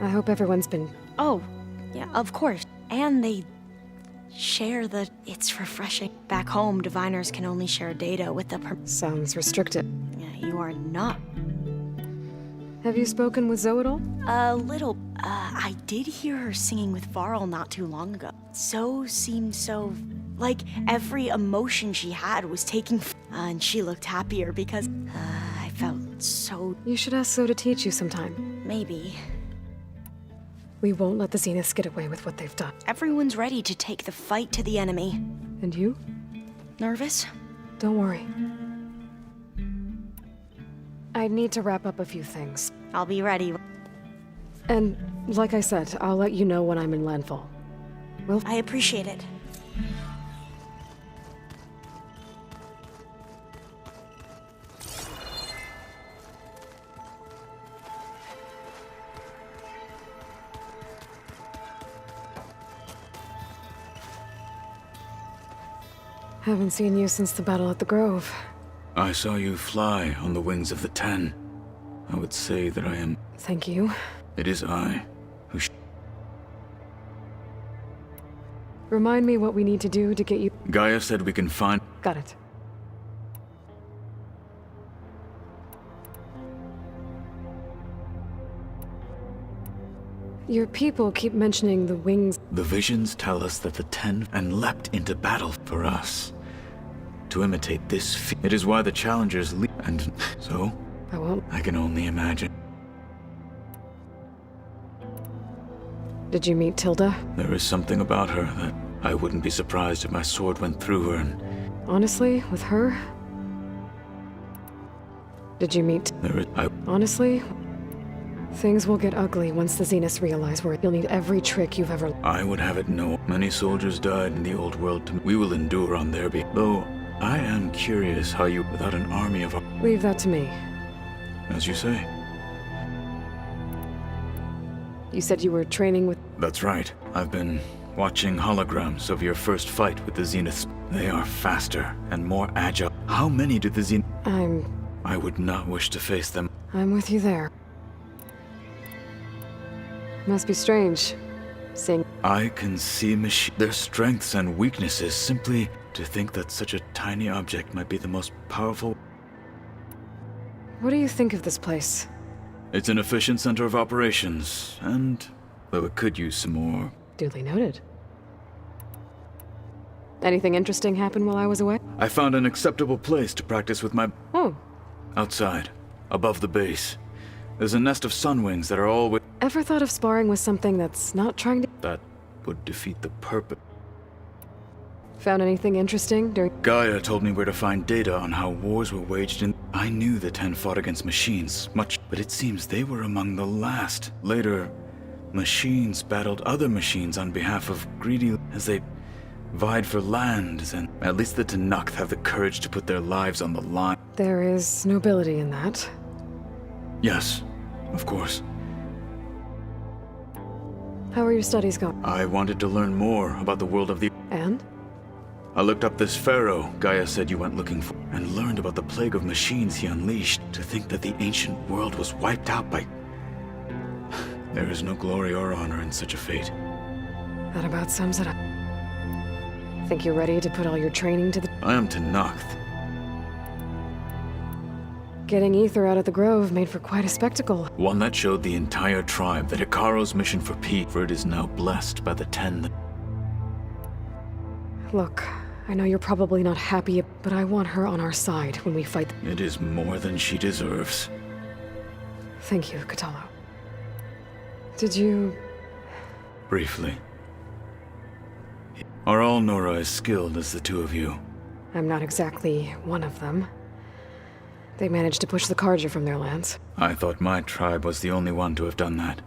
I hope everyone's been... Oh, yeah, of course. And they... share the... It's refreshing. Back home, diviners can only share data with the... Sounds restricted. Yeah, you are not... Have you spoken with Zoe at all? A little. I did hear her singing with Varl not too long ago. Zoe seemed so... Like, every emotion she had was taking... and she looked happier because... I felt so... You should ask Zoe to teach you sometime. Maybe. We won't let the Zeniths get away with what they've done. Everyone's ready to take the fight to the enemy. And you? Nervous? Don't worry. I need to wrap up a few things. I'll be ready. And, like I said, I'll let you know when I'm in landfall. Well, I appreciate it. Haven't seen you since the battle at the Grove. I saw you fly on the wings of the Ten. I would say that I am... Thank you. It is I who Remind me what we need to do to get you... Gaia said we can find... Got it. Your people keep mentioning the wings. The visions tell us that the Ten and leapt into battle for us. To imitate this it is why the challengers leap, and so... I won't. I can only imagine. Did you meet Tilda? There is something about her that I wouldn't be surprised if my sword went through her and... Honestly, with her? Did you meet... Honestly, things will get ugly once the Zeniths realize where you'll need every trick you've ever... I would have it known. Many soldiers died in the old world. We will endure on their behalf. Though, I am curious how you, without an army of... Leave that to me. As you say. You said you were training with... That's right. I've been watching holograms of your first fight with the Zeniths. They are faster and more agile. How many do the Zeniths... I would not wish to face them. I'm with you there. Must be strange, seeing... I can see their strengths and weaknesses. Simply to think that such a tiny object might be the most powerful... What do you think of this place? It's an efficient center of operations, and though it could use some more... Duly noted. Anything interesting happen while I was away? I found an acceptable place to practice with my... Oh. Outside, above the base. There's a nest of sunwings that are all... Ever thought of sparring with something that's not trying to... That would defeat the purpose. Found anything interesting during... Gaia told me where to find data on how wars were waged in... I knew the Ten fought against machines, but it seems they were among the last. Later, machines battled other machines on behalf of greedy... as they vied for lands, and at least the Tenakth have the courage to put their lives on the line. There is nobility in that. Yes, of course. How are your studies going? I wanted to learn more about the world of the... And? I looked up this pharaoh Gaia said you went looking for, and learned about the plague of machines he unleashed. To think that the ancient world was wiped out by... There is no glory or honor in such a fate. That about sums it up. Think you're ready to put all your training to the... I am Tenakth. Getting Ether out of the Grove made for quite a spectacle. One that showed the entire tribe that Hekarro's mission for peace, for it is now blessed by the Ten. Look, I know you're probably not happy, but I want her on our side when we fight. It is more than she deserves. Thank you, Kotallo. Did you... Briefly. Are all Nora as skilled as the two of you? I'm not exactly one of them. They managed to push the Carja from their lands. I thought my tribe was the only one to have done that.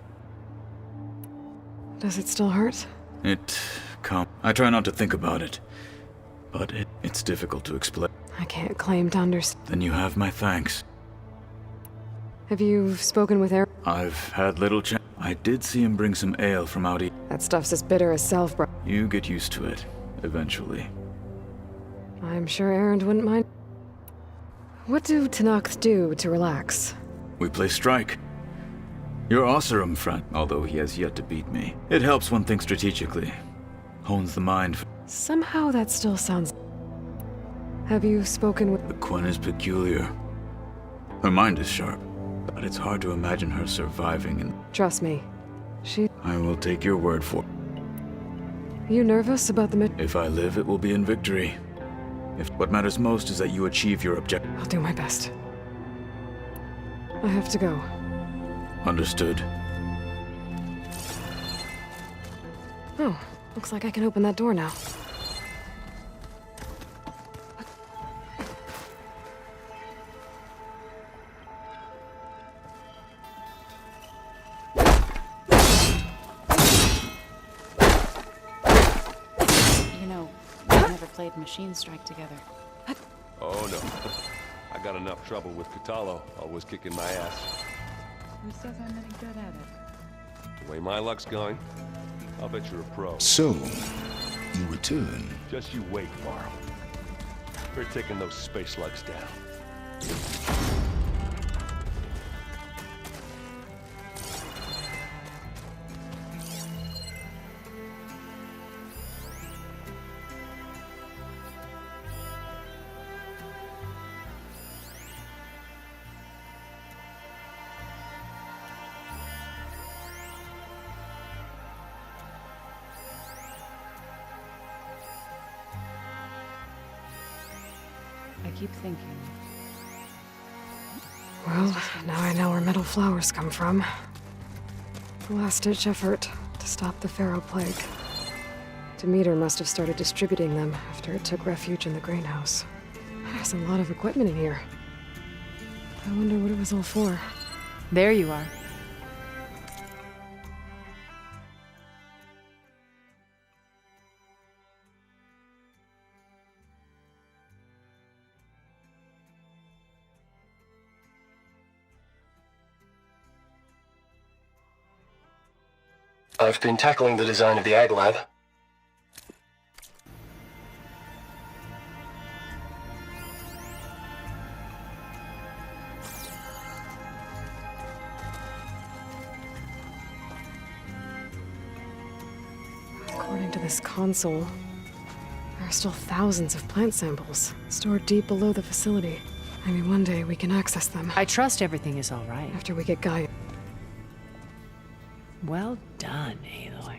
Does it still hurt? I try not to think about it, but it's difficult to explain. I can't claim to understand. Then you have my thanks. Have you spoken with Aaron? I've had little chance. I did see him bring some ale from out east. That stuff's as bitter as self, bro. You get used to it, eventually. I'm sure Aaron wouldn't mind. What do Tenakth do to relax? We play strike. You're Oseram, friend, although he has yet to beat me. It helps one think strategically. Hones the mind. Somehow that still sounds... Have you spoken with... The Quen is peculiar. Her mind is sharp, but it's hard to imagine her surviving in... Trust me. I will take your word for it. You nervous about the If I live, it will be in victory. If what matters most is that you achieve your objective. I'll do my best. I have to go. Understood. Oh, looks like I can open that door now. Played Machine Strike together. Oh no. I got enough trouble with Kotallo, always kicking my ass. Who says I'm any good at it? The way my luck's going, I'll bet you're a pro. So, you return. Just you wait, Varl. We're taking those space slugs down. I keep thinking. Well, now I know where metal flowers come from. A last-ditch effort to stop the Pharaoh plague. Demeter must have started distributing them after it took refuge in the greenhouse. There's a lot of equipment in here. I wonder what it was all for. There you are. I've been tackling the design of the Ag Lab. According to this console, there are still thousands of plant samples stored deep below the facility. Maybe one day we can access them. I trust everything is all right. After we get Gaia. Well done, Aloy.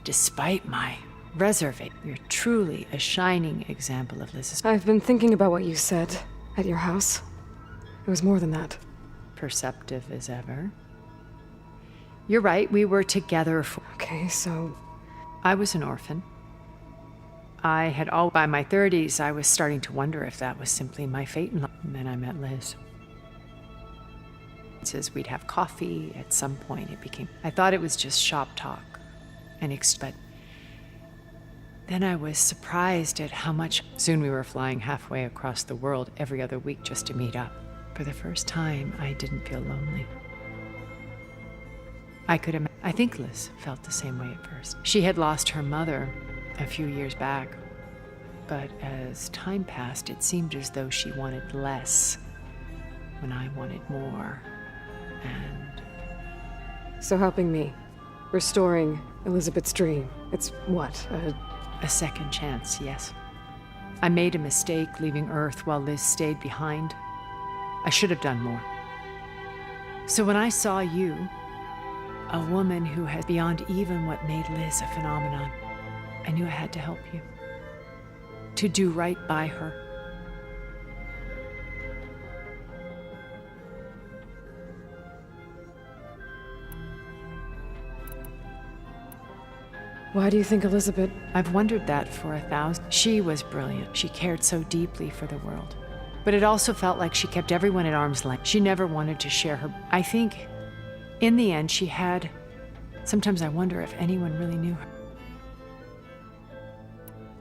Despite my reservation, you're truly a shining example of Liz's I've been thinking about what you said at your house. It was more than that. perceptive as ever. You're right, we were together for... Okay, so... I was an orphan. I had all... By my 30s, I was starting to wonder if that was simply my fate in life. And then I met Liz. Says we'd have coffee. At some point, it became... I thought it was just shop talk. But then I was surprised at how much... Soon we were flying halfway across the world every other week just to meet up. For the first time, I didn't feel lonely. I think Liz felt the same way at first. She had lost her mother a few years back, but as time passed, it seemed as though she wanted less when I wanted more, and... So helping me, restoring Elizabeth's dream, it's what, A second chance, yes. I made a mistake leaving Earth while Liz stayed behind. I should have done more. So when I saw you, a woman who has beyond even what made Liz a phenomenon, I knew I had to help you. To do right by her. Why do you think Elizabeth... I've wondered that for 1,000. She was brilliant. She cared so deeply for the world. But it also felt like she kept everyone at arm's length. She never wanted to share her... I think, in the end, she had... Sometimes I wonder if anyone really knew her.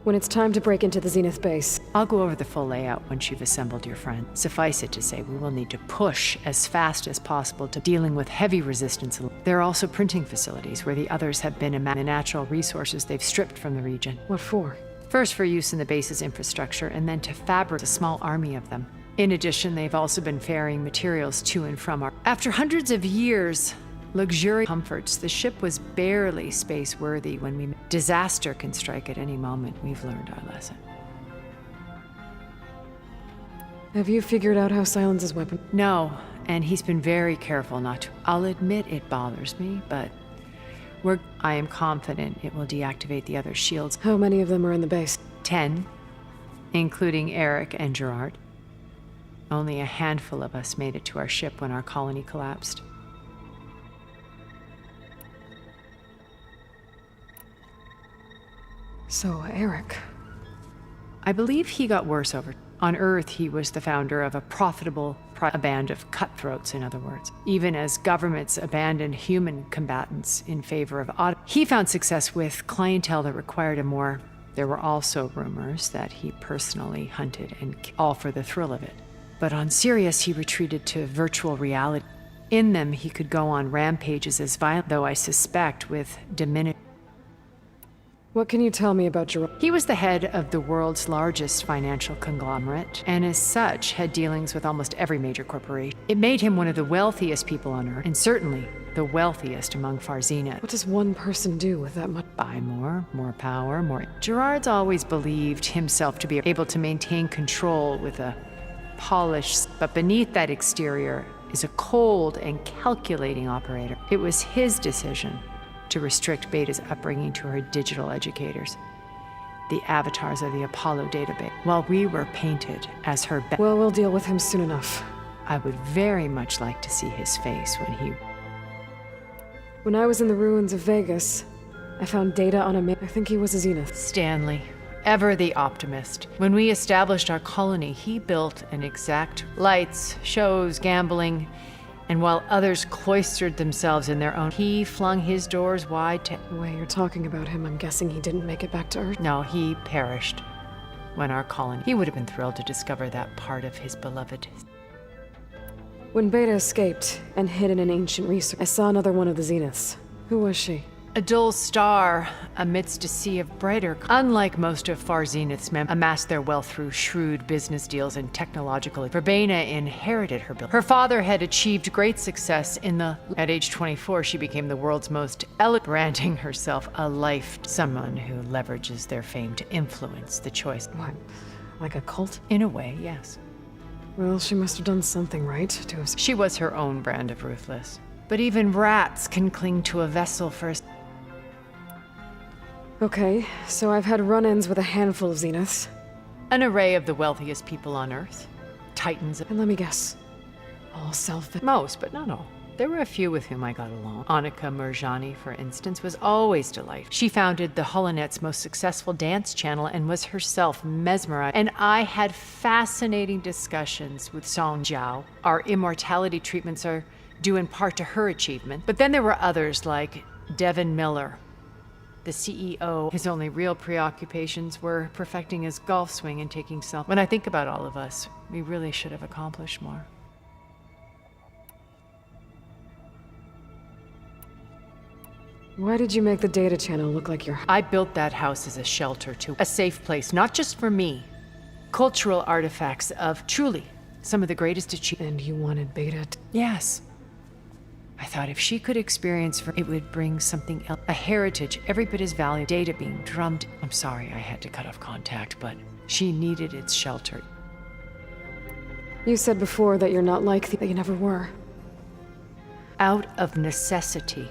When it's time to break into the Zenith base... I'll go over the full layout once you've assembled your friend. Suffice it to say, we will need to push as fast as possible to dealing with heavy resistance. There are also printing facilities where the others have been the natural resources they've stripped from the region. What for? First for use in the base's infrastructure, and then to fabricate a small army of them. In addition, they've also been ferrying materials to and from our... After hundreds of years, luxurious comforts, the ship was barely space-worthy when we... Disaster can strike at any moment. We've learned our lesson. Have you figured out how Silence's weapon... No, and he's been very careful not to. I'll admit it bothers me, but... I am confident it will deactivate the other shields. How many of them are in the base? 10, including Eric and Gerard. Only a handful of us made it to our ship when our colony collapsed. So, Eric... I believe he got worse over... On Earth, he was the founder of a profitable... a band of cutthroats, in other words. Even as governments abandoned human combatants in favor of... He found success with clientele that required a more... There were also rumors that he personally hunted and all for the thrill of it. But on Sirius, he retreated to virtual reality. In them, he could go on rampages as violent, though I suspect with diminished... What can you tell me about Gerard? He was the head of the world's largest financial conglomerate, and as such, had dealings with almost every major corporation. It made him one of the wealthiest people on Earth, and certainly the wealthiest among Farzina. What does one person do with that much? Buy more power, more... Gerard's always believed himself to be able to maintain control with a polished... But beneath that exterior is a cold and calculating operator. It was his decision to restrict Beta's upbringing to her digital educators. the avatars of the Apollo database, while we were painted as her Well, we'll deal with him soon enough. I would very much like to see his face When I was in the ruins of Vegas, I found data on a man. I think he was a Zenith. Stanley, ever the optimist. When we established our colony, he built an exact lights, shows, gambling, and while others cloistered themselves in their own, he flung his doors wide to... The way you're talking about him, I'm guessing he didn't make it back to Earth. No, he perished when our colony... He would have been thrilled to discover that part of his beloved... When Beta escaped and hid in an ancient research, I saw another one of the Zeniths. Who was she? A dull star amidst a sea of brighter... Unlike most of Far Zenith's amassed their wealth through shrewd business deals and technological... Verbena inherited her building. Her father had achieved great success in the... At age 24, she became the world's most branding herself a life... Someone who leverages their fame to influence the choice. What? Like a cult? In a way, yes. Well, she must have done something right to have... She was her own brand of ruthless. But even rats can cling to a vessel for... Okay, so I've had run-ins with a handful of Zeniths. An array of the wealthiest people on Earth. Titans. And let me guess. All self... Most, but not all. There were a few with whom I got along. Annika Murjani, for instance, was always delightful. She founded the Holonet's most successful dance channel and was herself mesmerized. And I had fascinating discussions with Song Jiao. Our immortality treatments are due in part to her achievement. But then there were others like Devin Miller, the CEO. His only real preoccupations were perfecting his golf swing and taking self. When I think about all of us, we really should have accomplished more. Why did you make the data channel look like your... I built that house as a shelter too. A safe place, not just for me. Cultural artifacts of, truly, some of the greatest achievements. And you wanted Beta to... Yes. I thought if she could experience it would bring something else. A heritage every bit as valuable. Data being drummed. I'm sorry I had to cut off contact, but she needed its shelter. You said before that you're not like that you never were. Out of necessity.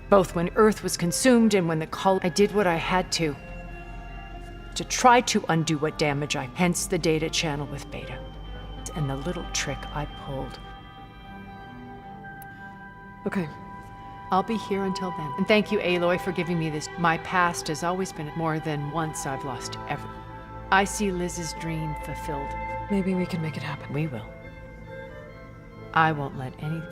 Both when Earth was consumed and when I did what I had to try to undo what damage I... Hence the data channel with Beta. And the little trick I pulled. Okay. I'll be here until then. And thank you, Aloy, for giving me this. My past has always been more than once I've lost ever. I see Liz's dream fulfilled. Maybe we can make it happen. We will. I won't let any...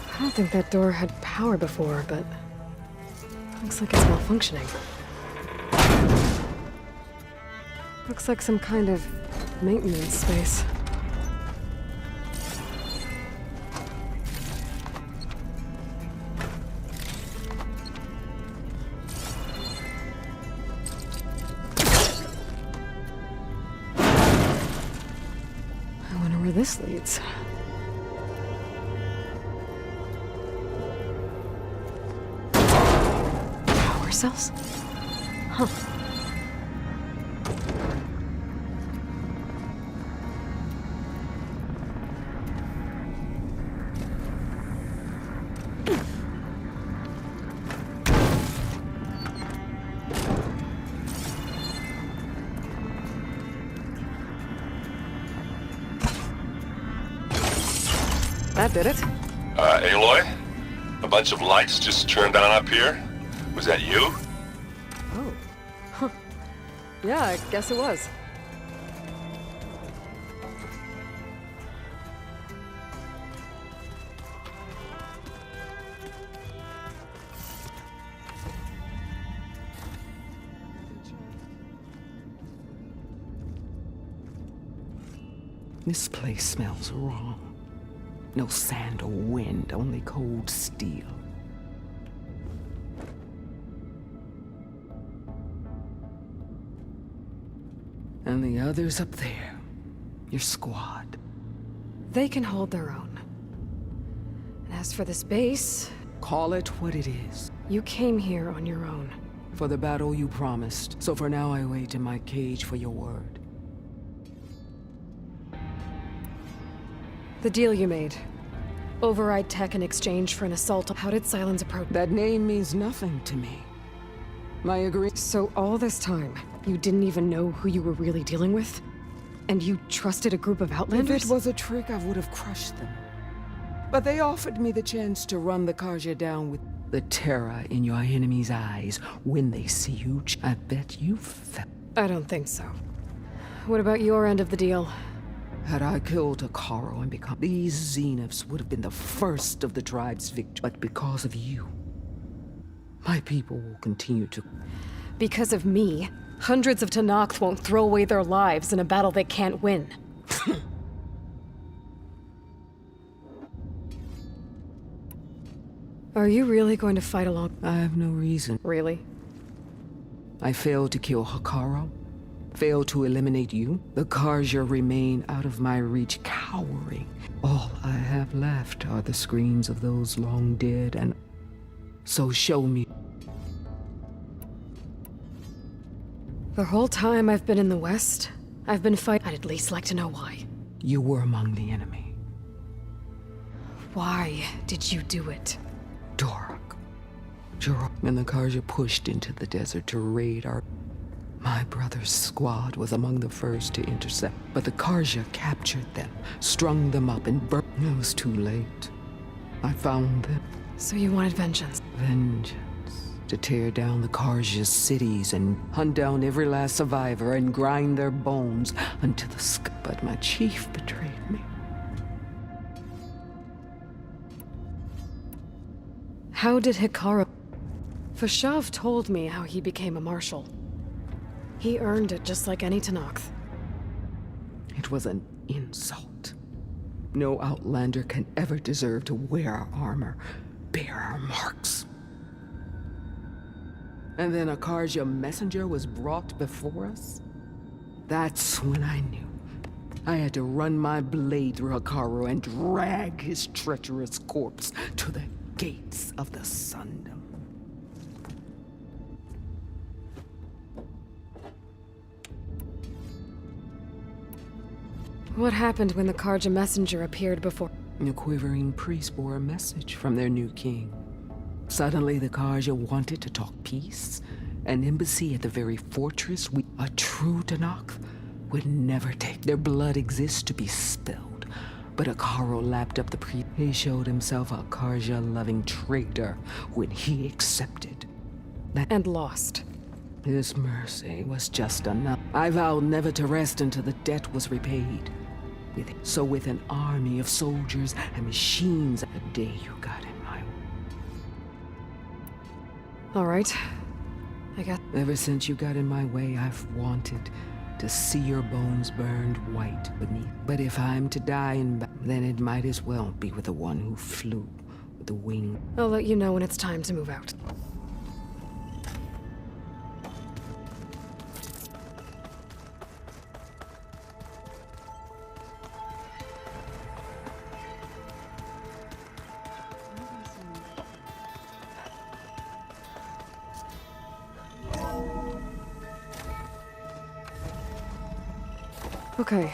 I don't think that door had power before, but... Looks like it's malfunctioning. Looks like some kind of maintenance space. I wonder where this leads. Cells? Huh. That did it. Aloy? A bunch of lights just turned on up here? Was that you? Oh. Huh. Yeah, I guess it was. This place smells wrong. No sand or wind, only cold steel. And the others up there. Your squad. They can hold their own. And as for this base... Call it what it is. You came here on your own. For the battle you promised. So for now I wait in my cage for your word. The deal you made. Override tech in exchange for an assault. How did Sylens approach? That name means nothing to me. My agreement. So all this time, you didn't even know who you were really dealing with? And you trusted a group of Outlanders? If it was a trick, I would have crushed them. But they offered me the chance to run the Carja down with the terror in your enemy's eyes when they see you. I bet you felt. I don't think so. What about your end of the deal? Had I killed Hekarro and become... These Zeniths would have been the first of the tribe's victory. But because of you, my people will continue to... Because of me, hundreds of Tenakth won't throw away their lives in a battle they can't win. Are you really going to fight along? I have no reason. Really? I failed to kill Hekarro. Failed to eliminate you. The Carja remain out of my reach, cowering. All I have left are the screams of those long dead, and... So show me. The whole time I've been in the West, I've been fighting. I'd at least like to know why. You were among the enemy. Why did you do it? Dorak. Jorok and the Carja pushed into the desert to raid our... My brother's squad was among the first to intercept, but the Carja captured them, strung them up, and burned. It was too late. I found them. So you wanted vengeance? Vengeance. To tear down the Carja's cities and hunt down every last survivor and grind their bones until the sky. But my chief betrayed me. How did Hekarro... Fashav told me how he became a marshal. He earned it just like any Tenakth. It was an insult. No Outlander can ever deserve to wear our armor, bear our marks. And then a Carja messenger was brought before us? That's when I knew. I had to run my blade through Hekarro and drag his treacherous corpse to the gates of the Sundom. What happened when the Carja messenger appeared before? The quivering priest bore a message from their new king. Suddenly the Carja wanted to talk peace. An embassy at the very fortress a true Tenakth would never take. Their blood exists to be spilled. But Hekarro lapped up the priest. He showed himself a Carja-loving traitor when he accepted. And lost. His mercy was just enough. I vowed never to rest until the debt was repaid. So with an army of soldiers and machines, the day you got in my way. All right. I got... Ever since you got in my way, I've wanted to see your bones burned white beneath. But if I'm to die then it might as well be with the one who flew with the wing. I'll let you know when it's time to move out. Okay.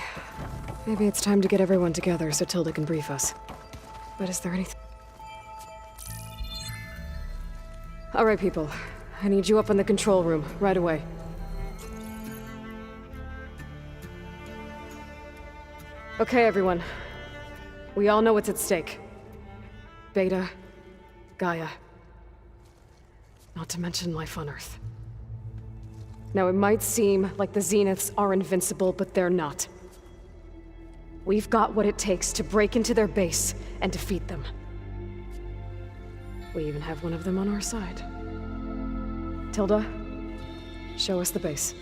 Maybe it's time to get everyone together so Tilda can brief us. But is there anything... All right, people. I need you up in the control room, right away. Okay, everyone. We all know what's at stake. Beta, Gaia. Not to mention life on Earth. Now, it might seem like the Zeniths are invincible, but they're not. We've got what it takes to break into their base and defeat them. We even have one of them on our side. Tilda, show us the base.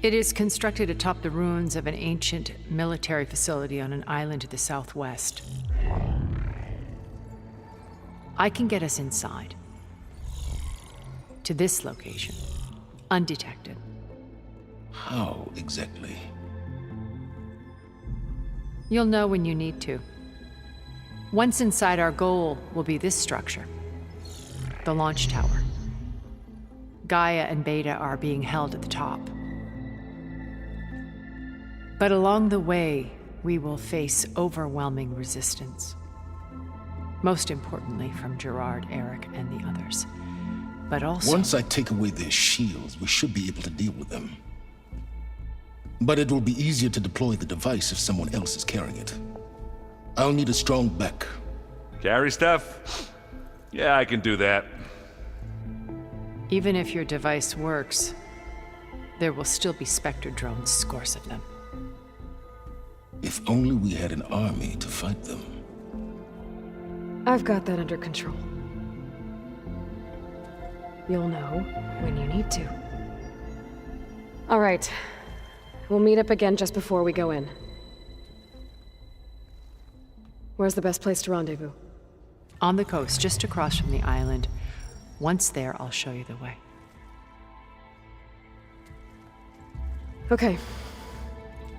It is constructed atop the ruins of an ancient military facility on an island to the southwest. I can get us inside. To this location. undetected. How exactly? You'll know when you need to. Once inside, our goal will be this structure. The launch tower. Gaia and Beta are being held at the top. But along the way, we will face overwhelming resistance. Most importantly from Gerard, Eric, and the others. But also... Once I take away their shields, we should be able to deal with them. But it will be easier to deploy the device if someone else is carrying it. I'll need a strong back. Carry stuff? Yeah, I can do that. Even if your device works, there will still be Spectre drones, scores of them. If only we had an army to fight them. I've got that under control. You'll know when you need to. All right. We'll meet up again just before we go in. Where's the best place to rendezvous? On the coast, just across from the island. Once there, I'll show you the way. Okay.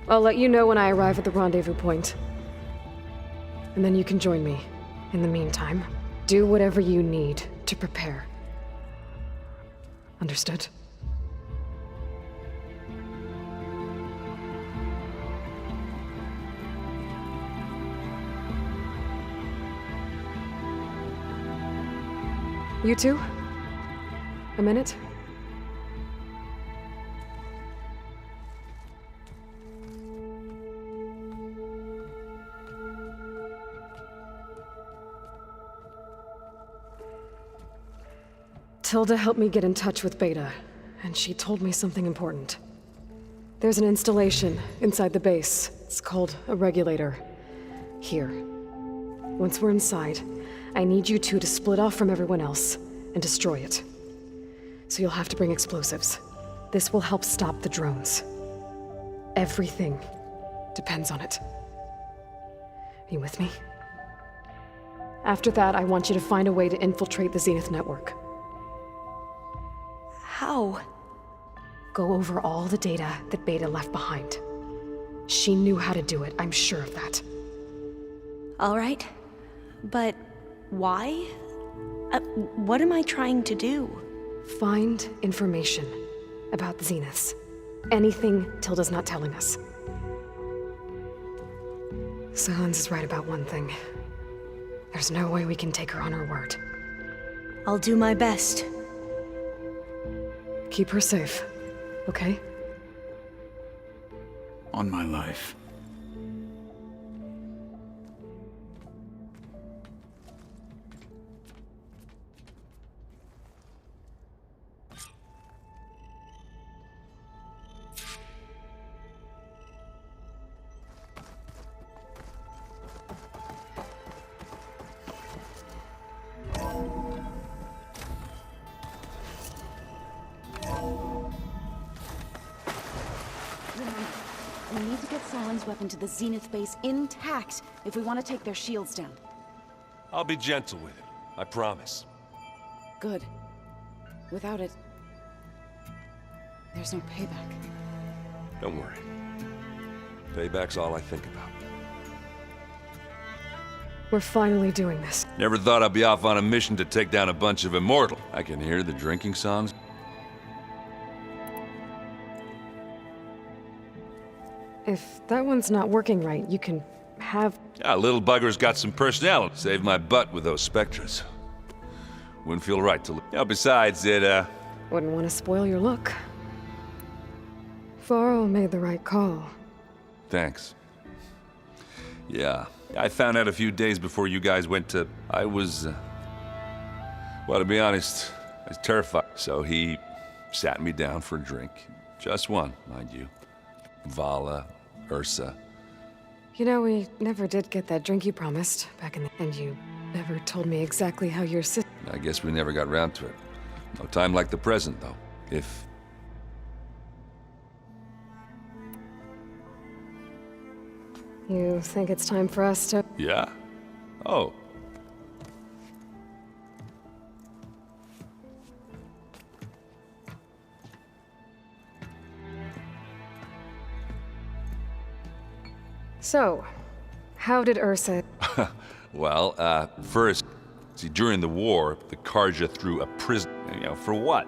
I'll let you know when I arrive at the rendezvous point. And then you can join me. In the meantime, do whatever you need to prepare. Understood? You two? A minute? Tilda helped me get in touch with Beta, and she told me something important. There's an installation inside the base. It's called a regulator. Here. Once we're inside, I need you two to split off from everyone else and destroy it. So you'll have to bring explosives. This will help stop the drones. Everything depends on it. Are you with me? After that, I want you to find a way to infiltrate the Zenith network. How? Go over all the data that Beta left behind. She knew how to do it, I'm sure of that. All right. But why? What am I trying to do? Find information about the Zeniths. Anything Tilda's not telling us. Sylens is right about one thing. There's no way we can take her on her word. I'll do my best. Keep her safe, okay? On my life. We need to get Sylens' weapon to the Zenith base intact if we want to take their shields down. I'll be gentle with it, I promise. Good. Without it, there's no payback. Don't worry. Payback's all I think about. We're finally doing this. Never thought I'd be off on a mission to take down a bunch of immortal. I can hear the drinking songs. If that one's not working right, you can have... Ah, little bugger's got some personality. Saved my butt with those Spectres. Wouldn't feel right to... besides, it, Wouldn't want to spoil your look. Varro made the right call. Thanks. Yeah, I found out a few days before you guys went to... I was... well, to be honest, I was terrified. So he sat me down for a drink. Just one, mind you. Vala, Ursa. You know, we never did get that drink you promised back in the... And you never told me exactly how your sister... I guess we never got round to it. No time like the present, though. If... You think it's time for us to... Yeah? Oh. So, how did Ursa... Well, first, see, during the war, the Karja threw a prison. For what?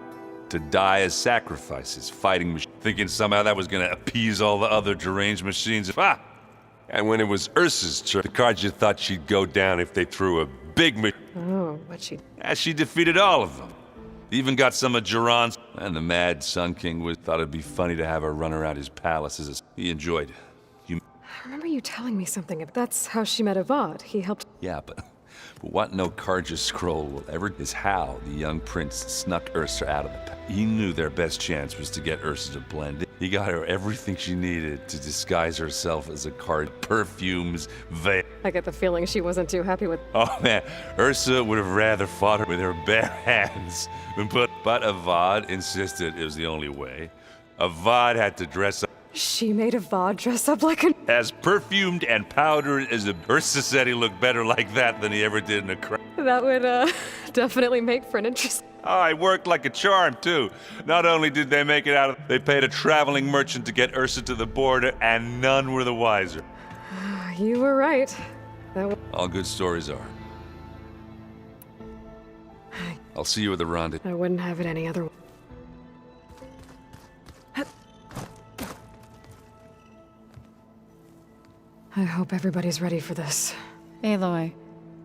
To die as sacrifices, fighting machines, thinking somehow that was gonna appease all the other deranged machines. Ah! And when it was Ursa's turn, the Karja thought she'd go down if they threw a big Oh, but she... As she defeated all of them. Even got some of Jiran's. And the mad Sun King thought it'd be funny to have her run around his palaces. He enjoyed. I remember you telling me something. That's how she met Avad. He helped... Yeah, but what no Karja scroll will ever is how the young prince snuck Ursa out of the palace. He knew their best chance was to get Ursa to blend in. He got her everything she needed to disguise herself as a Karja. Perfumes, veil. I get the feeling she wasn't too happy with... Oh man, Ursa would have rather fought her with her bare hands. But Avad insisted it was the only way. Avad had to dress up. She made Avad dress up like an... As perfumed and powdered as a... Ursa said he looked better like that than he ever did in a crowd. That would, definitely make for an interesting... Oh, it worked like a charm, too. Not only did they make it out of... They paid a traveling merchant to get Ursa to the border, and none were the wiser. You were right. All good stories are. I'll see you at the rendezvous. I wouldn't have it any other way. I hope everybody's ready for this. Aloy,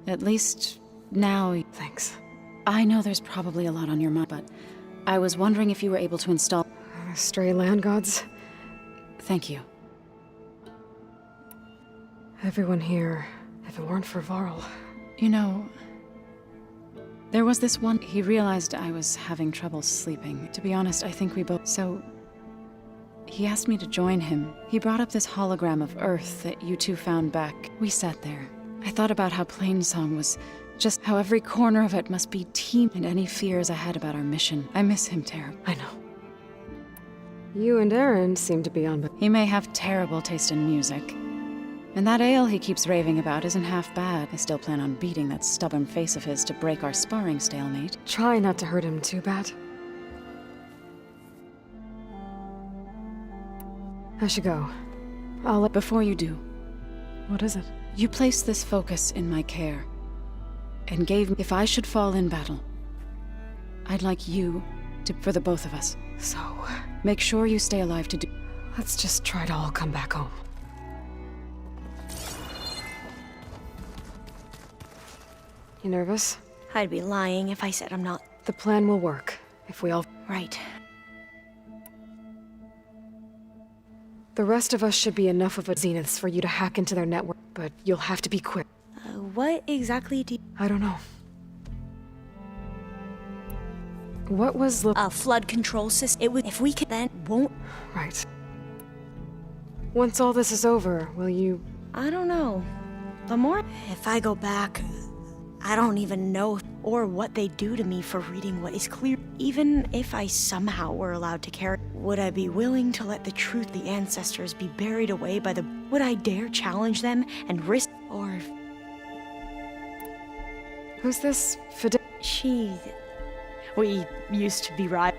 at least now... Thanks. I know there's probably a lot on your mind, but I was wondering if you were able to install... Stray land gods? Thank you. Everyone here, if it weren't for Varl... You know... There was this one... He realized I was having trouble sleeping. To be honest, I think we both... So... He asked me to join him. He brought up this hologram of Earth that you two found back. We sat there. I thought about how Plainsong was... Just how every corner of it must be teem and any fears I had about our mission. I miss him terribly. I know. You and Aaron seem to be on... But he may have terrible taste in music. And that ale he keeps raving about isn't half bad. I still plan on beating that stubborn face of his to break our sparring stalemate. Try not to hurt him too bad. I should go. I'll let... Before you do... What is it? You placed this focus in my care. And gave me... If I should fall in battle, I'd like you to... For the both of us. So... Make sure you stay alive to do... Let's just try to all come back home. You nervous? I'd be lying if I said I'm not. The plan will work, if we all... Right. The rest of us should be enough of a Zeniths for you to hack into their network, but you'll have to be quick. What exactly do you... I don't know. What was the... A flood control system. It would... If we can then... Won't... Right. Once all this is over, will you... I don't know. The more... If I go back... I don't even know or what they do to me for reading what is clear. Even if I somehow were allowed to carry... Would I be willing to let the truth the ancestors be buried away by the... Would I dare challenge them and risk... Or... Who's this? She... We used to be right.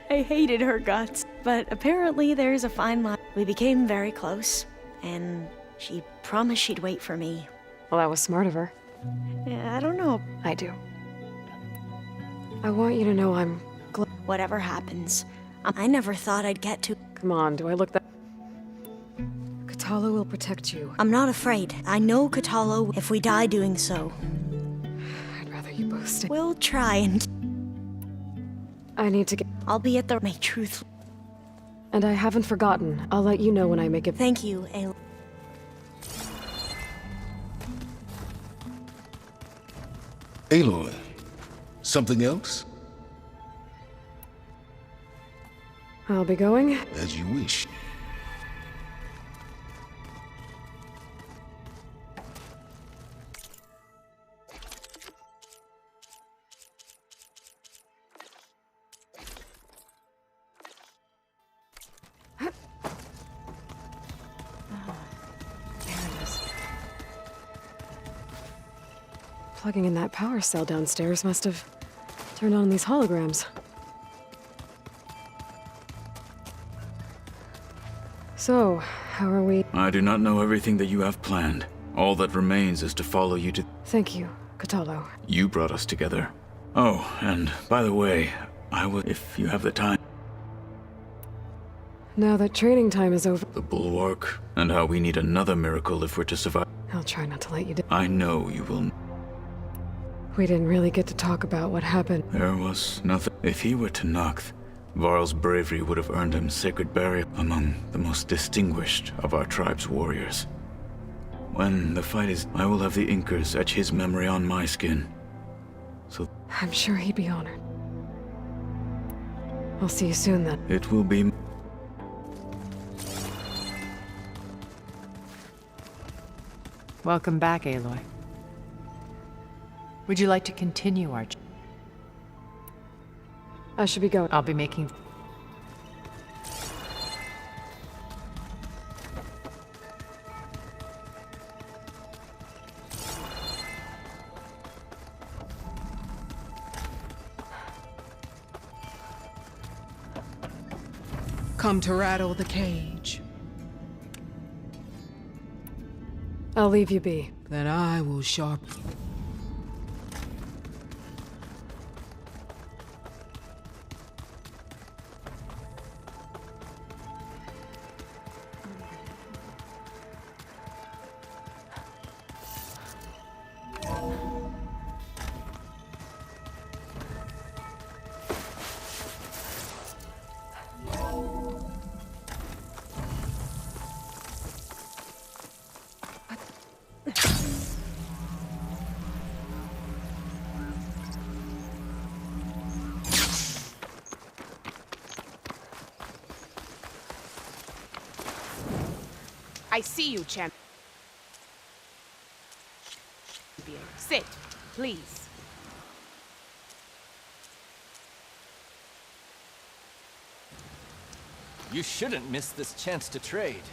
I hated her guts. But apparently there's a fine line. We became very close. And she promised she'd wait for me. Well, that was smart of her. Yeah, I don't know. I do. I want you to know I'm glad. Whatever happens, I never thought I'd get to... Come on, do I look that... Kotallo will protect you. I'm not afraid. I know Kotallo if we die doing so. I'd rather you both stay... We'll try and... I need to get... I'll be at the... May truth... And I haven't forgotten. I'll let you know when I make it... Thank you, Aloy. Aloy, something else? I'll be going. As you wish. Plugging in that power cell downstairs must have turned on these holograms. So, how are we? I do not know everything that you have planned. All that remains is to follow you to... Thank you, Kotallo. You brought us together. Oh, and by the way, I will... if you have the time... Now that training time is over... The Bulwark, and how we need another miracle if we're to survive. I'll try not to let you down. I know you will... We didn't really get to talk about what happened. There was nothing... If he were Tenakth, Varl's bravery would have earned him sacred burial among the most distinguished of our tribe's warriors. When the fight is, I will have the Inkers etch his memory on my skin. So... I'm sure he'd be honored. I'll see you soon then. It will be... Welcome back, Aloy. Would you like to continue our... I should be going. I'll be making... Come to rattle the cage. I'll leave you be. Then I will sharpen. I see you, champion. Sit, please. You shouldn't miss this chance to trade.